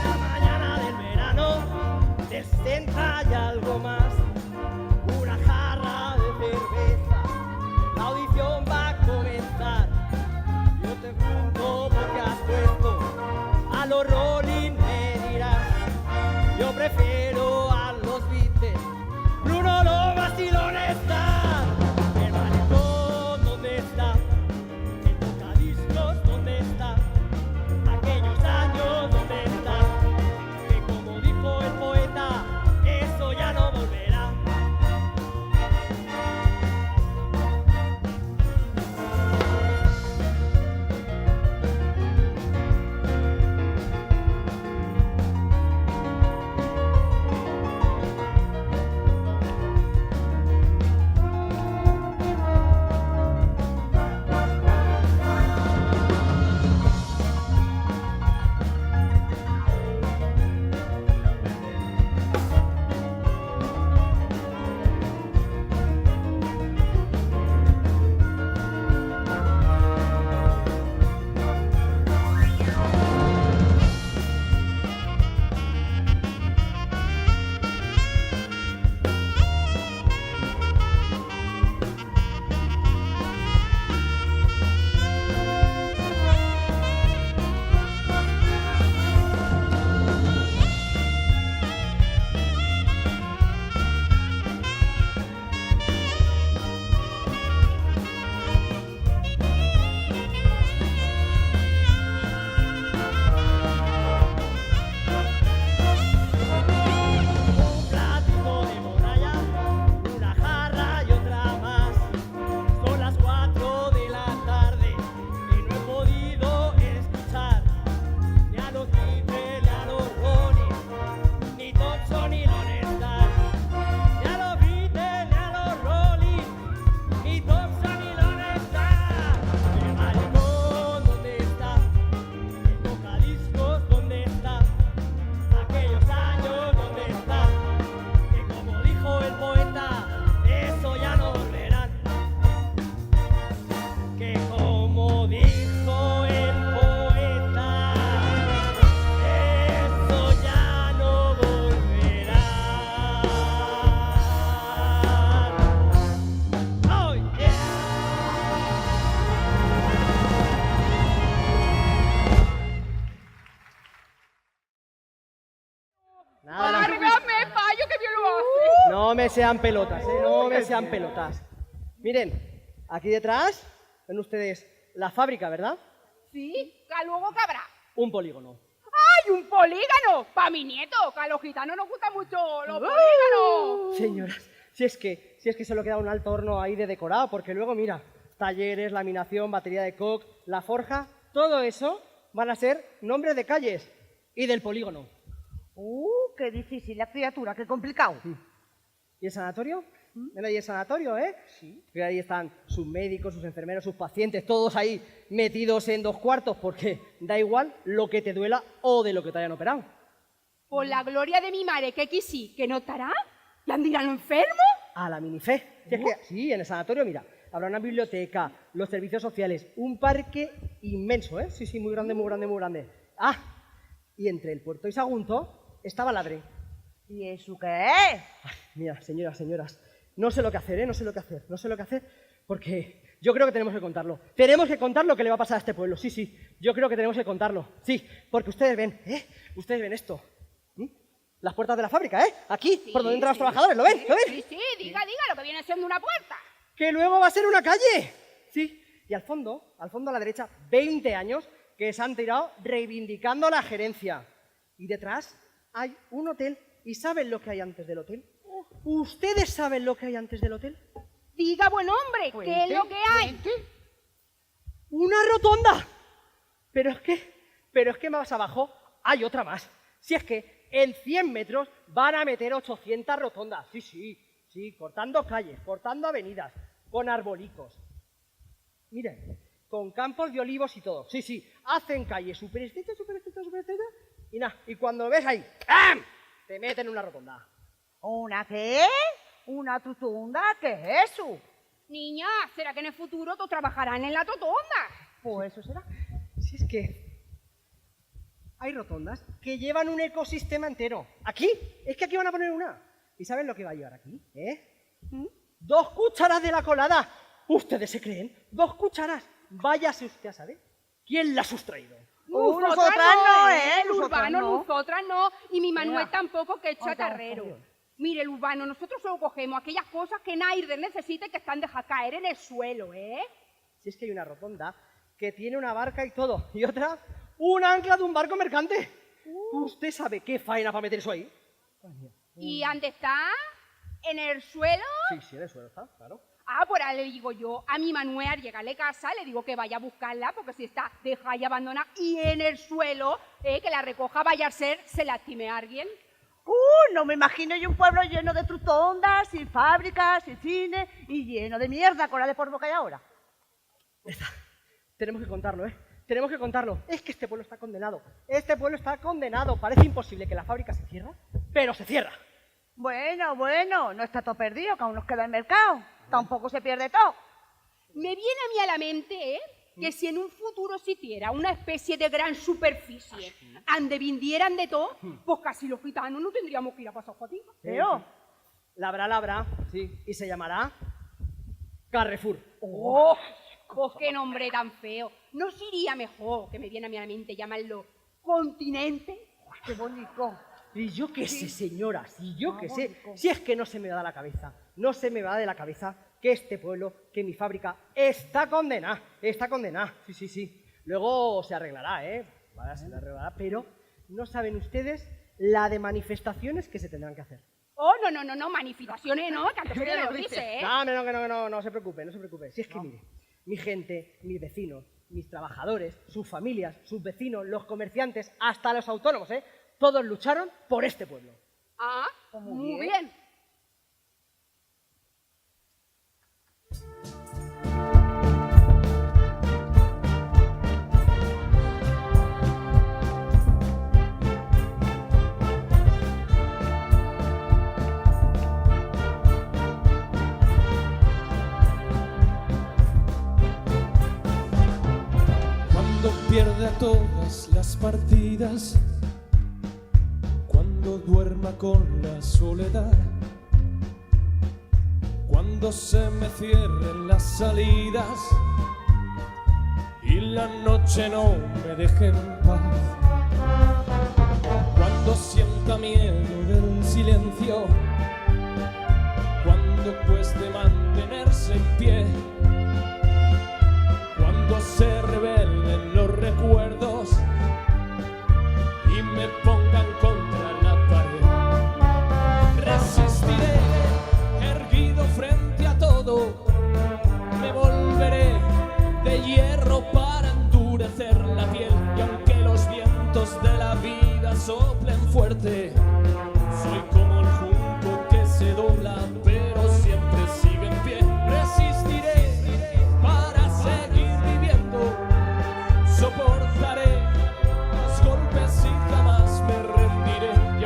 Una mañana del verano, de 60 y algo más, una jarra de cerveza, la audición va a comenzar. Yo te pregunto por qué has puesto a los Rolling, me dirás. Yo prefiero a los Beatles, Bruno Lomas y ¿dónde está? El malecón, ¿dónde está? El tocadiscos, ¿dónde está? Aquellos años, ¿dónde están? Que como dijo el poeta, eso ya no volverá. Un platito de moralla, una jarra y otra más. Son las 4 de la tarde y no he podido escuchar ni a los Beatles, ni a los Rolling, ni Thompson ni Lonestar. Ni a los Beatles, ni a los Rolling, ni Thompson ni Lonestar. El malecón, ¿dónde está? El tocadiscos, ¿dónde está? Aquellos años, ¿dónde están? Que como dijo el poeta, eso ya no volverán. Que como dijo el poeta, eso ya no volverá. Oh, yeah. Nada, Várgame, payo, que bien lo hace. no me sean pelotas, no me sean pelotas. Miren, aquí detrás ven ustedes la fábrica, ¿verdad? Sí, que luego cabrá. Un polígono. ¡Ay, un polígono! ¡Pa' mi nieto! Que a los gitanos nos gustan mucho los polígonos. Señoras, si es que se lo queda un alto horno ahí de decorado, porque luego, mira, talleres, laminación, batería de coque, la forja, todo eso van a ser nombres de calles y del polígono. Qué difícil la criatura, qué complicado. ¿Y el sanatorio? Ven ahí el sanatorio, ¿eh? Sí. Y ahí están sus médicos, sus enfermeros, sus pacientes, todos ahí metidos en 2 cuartos, porque da igual lo que te duela o de lo que te hayan operado. Por la gloria de mi madre, que quisí, que no estará, ¿y andirán enfermo? A la minife. Si es que, sí, en el sanatorio, mira, habrá una biblioteca, los servicios sociales, un parque inmenso, ¿eh? Sí, sí, muy grande, muy grande, muy grande. Ah, y entre el puerto y Sagunto estaba Ladre. ¿Y eso qué es? Ay, mira, señoras, no sé lo que hacer, ¿eh? No sé lo que hacer, porque yo creo que tenemos que contarlo. Tenemos que contar lo que le va a pasar a este pueblo, sí, yo creo que tenemos que contarlo. Sí, porque ustedes ven, Ustedes ven esto. Las puertas de la fábrica, ¿eh? Aquí, Sí, por donde entran sí, los trabajadores, ¿lo ven? sí, ¿Lo ven? Sí, diga, lo que viene siendo una puerta. Que luego va a ser una calle. Sí, y al fondo a la derecha, 20 años que se han tirado reivindicando la gerencia. Y detrás hay un hotel. ¿Y saben lo que hay antes del hotel? ¿Ustedes saben lo que hay antes del hotel? Diga, buen hombre, ¿qué es lo que hay? ¡Una rotonda! Pero es que más abajo hay otra más. Si es que en 100 metros van a meter 800 rotondas. Sí, cortando calles, cortando avenidas, con arbolicos. Miren, con campos de olivos y todo. Sí, hacen calles súper estrechas, y nada, y cuando ves ahí, ¡pam!, te meten una rotonda. ¿Una qué? ¿Una tutunda? ¿Qué es eso? Niña, ¿será que en el futuro todos trabajarán en la rotonda? Pues eso será. Si es que hay rotondas que llevan un ecosistema entero. Aquí, es que aquí van a poner una. ¿Y saben lo que va a llevar aquí? 2 cucharas de la colada. ¿Ustedes se creen? 2 cucharas. Váyase usted a saber quién la ha sustraído. Nosotras no, El urbano, nosotras no. Y mi Manuel Venga. tampoco, que es chatarrero. Mire, el urbano, nosotros solo cogemos aquellas cosas que nadie necesita y que están dejadas caer en el suelo, ¿eh? Si es que hay una rotonda que tiene una barca y todo, y otra, un ancla de un barco mercante. ¿Usted sabe qué faena para meter eso ahí? ¿Y dónde está? ¿En el suelo? Sí, en el suelo está, claro. Ah, pues ahora le digo yo a mi Manuel al llegarle a casa, le digo que vaya a buscarla, porque si está dejada y abandonada y en el suelo, que la recoja, vaya a ser, se lastime a alguien. No me imagino yo un pueblo lleno de trutondas, sin fábricas, sin cine y lleno de mierda con la de polvo que hay ahora. Tenemos que contarlo, Tenemos que contarlo. Es que este pueblo está condenado. Este pueblo está condenado. Parece imposible que la fábrica se cierre, pero se cierra. Bueno, no está todo perdido, que aún nos queda el mercado. Tampoco se pierde todo. Me viene a mí a la mente, que si en un futuro existiera una especie de gran superficie, ande vindieran de todo, pues casi los gitanos no tendríamos que ir a pasar fatiga. Pero labra, sí, y se llamará Carrefour. ¡Oh! Pues qué nombre tan feo. ¿No sería mejor, que me viene a mí a la mente, llamarlo continente? ¡Qué bonito! Y yo qué sé, señora, si yo qué sé, si es que no se me da la cabeza, no se me va de la cabeza que este pueblo, que mi fábrica, está condenada, sí. Luego se arreglará, vale, se arreglará, pero no saben ustedes la de manifestaciones que se tendrán que hacer. Oh, no, manifestaciones no, tanto que lo dice, No se preocupe, si es que mire, mi gente, mis vecinos, mis trabajadores, sus familias, sus vecinos, los comerciantes, hasta los autónomos, todos lucharon por este pueblo. Ah, muy bien. Cuando pierda todas las partidas, cuando duerma con la soledad, cuando se me cierren las salidas y la noche no me deje en paz, cuando sienta miedo del silencio, cuando cueste mantenerse en pie, cuando se rebelen los recuerdos y me pongan contra la pared, resistiré erguido frente a todo, me volveré de hierro para endurecer la piel, y aunque los vientos de la vida soplen fuerte, soy como el junco que se dobla pero siempre sigue en pie. Resistiré para seguir viviendo, soportaré los golpes y jamás me rendiré, y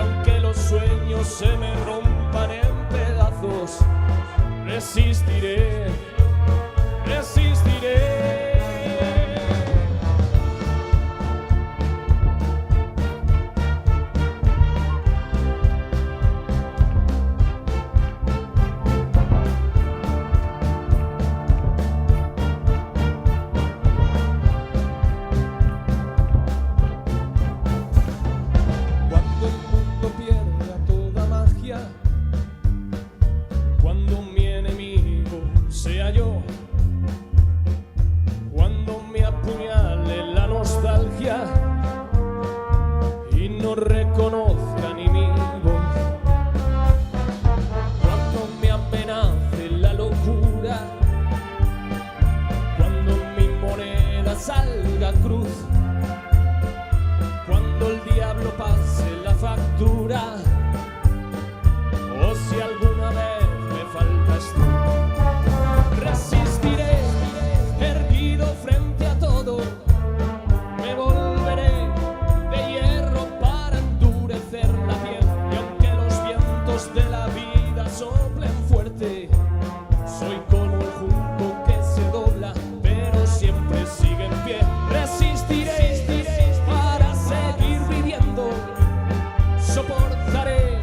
miedo cuando me apuñale la nostalgia y no reconozca ni mi voz, cuando me amenace la locura, cuando mi moneda salga cruz, cuando el diablo pase la factura, o si alguna vez me faltas tú, resistiré erguido frente a todo, me volveré de hierro para endurecer la piel, y aunque los vientos de la vida soplen fuerte, soy como el junco que se dobla pero siempre sigue en pie. Resistiré para seguir viviendo, soportaré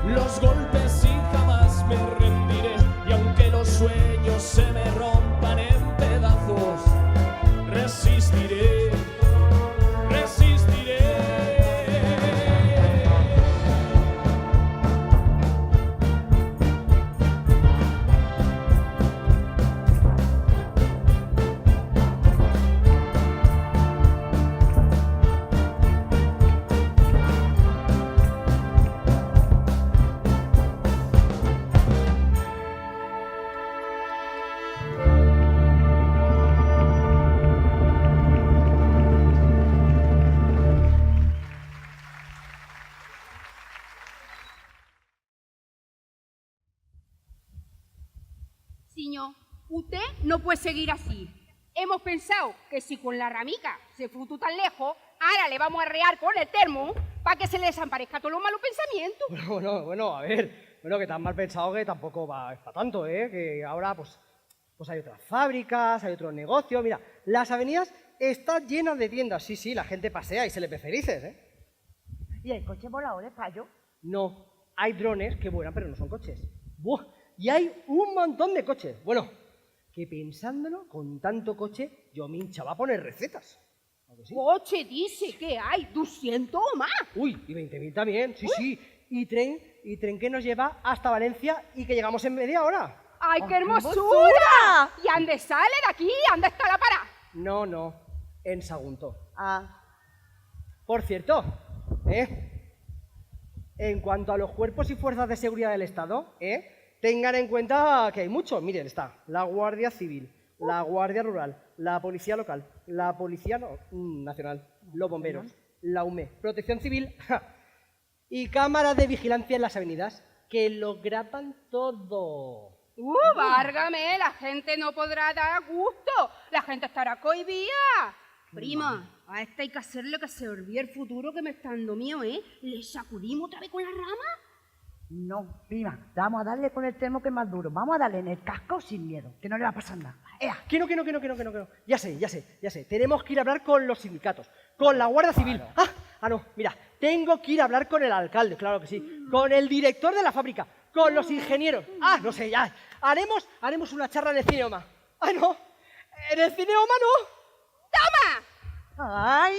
los golpes y jamás me rendiré, y aunque los sueños se me rompan en pedazos, resistiré, resistiré. Señor, usted no puede seguir así. Hemos pensado que si con la ramica se fue tú tan lejos, ahora le vamos a arrear con el termo para que se le desaparezca todos los malos pensamientos. Bueno, a ver, que tan mal pensado que tampoco va para tanto, ¿eh? Que ahora, pues hay otras fábricas, hay otros negocios. Mira, las avenidas están llenas de tiendas. Sí, la gente pasea y se le ve felices, ¿eh? ¿Y hay coches voladores, Payo? No, hay drones que vuelan, pero no son coches. ¡Buah! Y hay un montón de coches. Bueno, que pensándolo, con tanto coche, yo me hinchaba a poner recetas. Sí? Coche dice que hay 200 o más. Uy, y 20.000 también, sí. Y tren que nos lleva hasta Valencia y que llegamos en media hora. ¡Ay, qué hermosura! ¿Y dónde sale de aquí? ¿Dónde está la parada? No, en Sagunto. Ah. Por cierto, en cuanto a los cuerpos y fuerzas de seguridad del Estado, tengan en cuenta que hay muchos. Miren, está la Guardia Civil, la Guardia Rural, la Policía Local, la Policía Nacional, los bomberos, la UME, Protección Civil y cámaras de vigilancia en las avenidas que lo graban todo. Válgame, la gente no podrá dar gusto, la gente estará cohibida. Prima, a esta hay que hacerle que se olvide el futuro que me está dando mío, ¿eh? ¿Le sacudimos otra vez con la rama? No, prima, vamos a darle con el termo que es más duro. Vamos a darle en el casco sin miedo, que no le va a pasar nada. Que no. Ya sé. Tenemos que ir a hablar con los sindicatos, con la Guardia Civil. Claro. No, mira, tengo que ir a hablar con el alcalde, claro que sí, con el director de la fábrica, con los ingenieros. No sé, ya. Haremos una charla en el Cineoma. No, en el Cineoma no. ¡Toma! ¡Ay,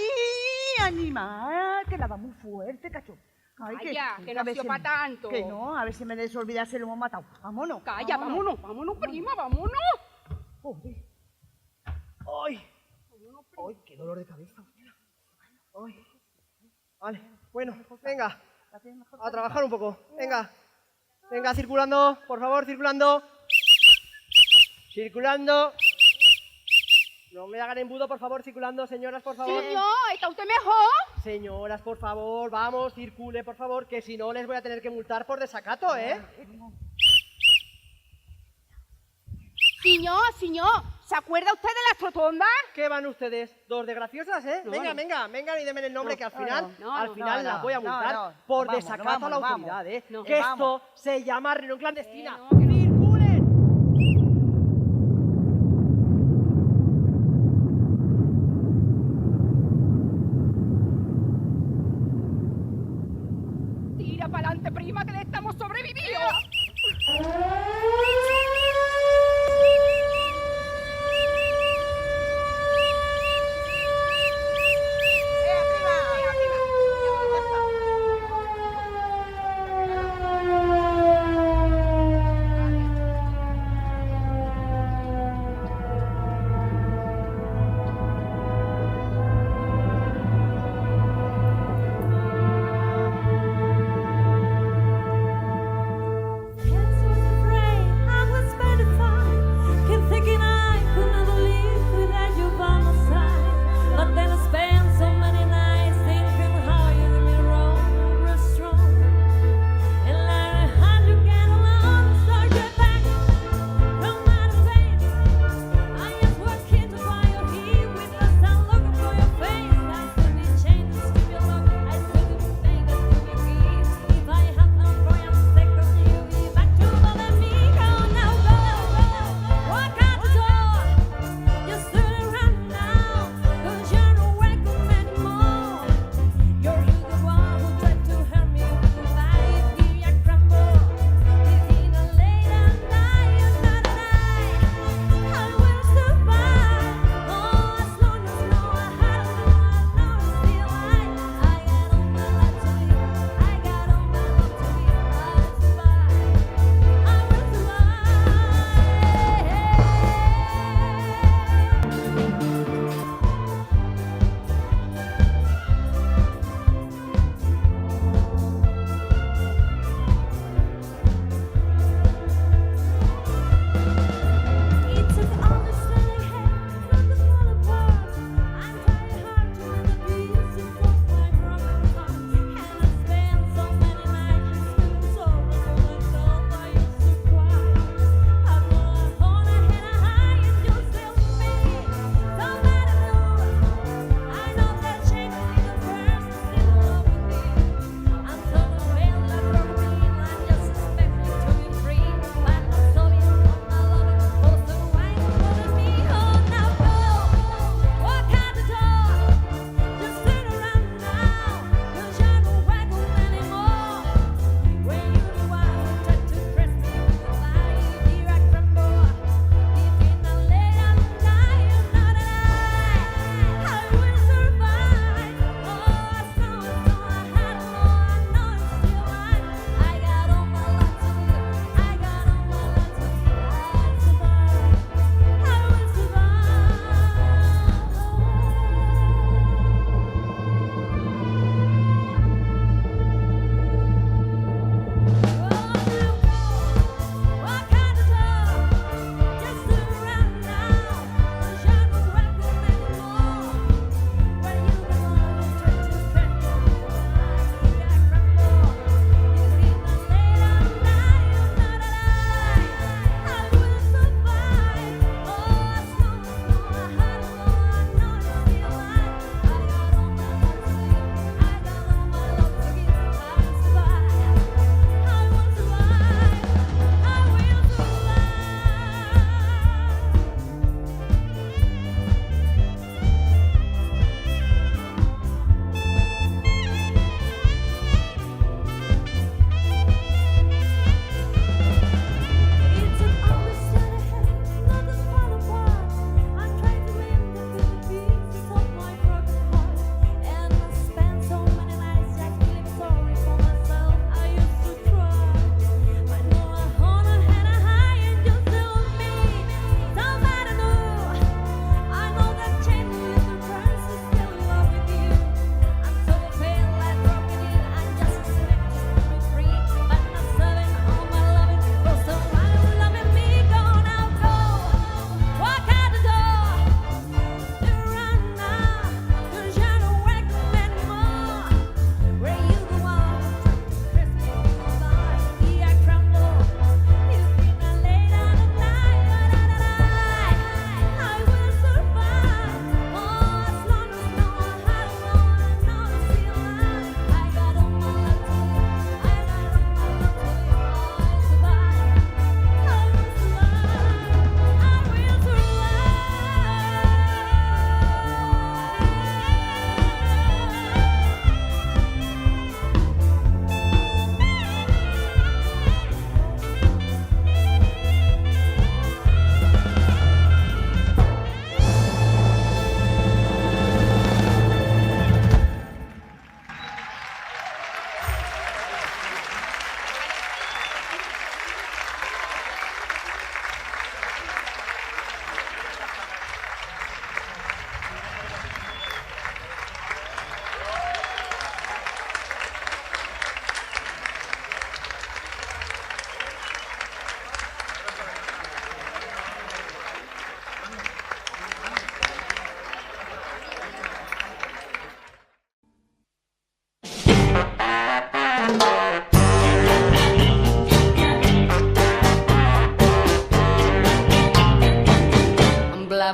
animal! Que la va muy fuerte, cacho. Ay, que no ha sido para tanto. Que no, a ver si me desolvida se lo hemos matado. Vámonos. Calla, vámonos, prima, vámonos. Joder. ¡Ay! ¡Qué dolor de cabeza! ¡Ay! Vale, bueno, venga. A trabajar un poco. Venga, circulando, por favor, circulando. No me hagan embudo, por favor, circulando, señoras, por favor. Señor, ¿está usted mejor? Señoras, por favor, vamos, circule, por favor, que si no les voy a tener que multar por desacato, ¿eh? Señor, ¿se acuerda usted de las rotondas? ¿Qué van ustedes? Dos de graciosas, ¿eh? Venga, y denme el nombre, que al final las voy a multar por desacato a la autoridad, ¿eh? Que esto se llama reunión clandestina. Tira para adelante, prima, que le estamos sobreviviendo.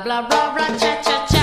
bla bla bla bla cha cha cha.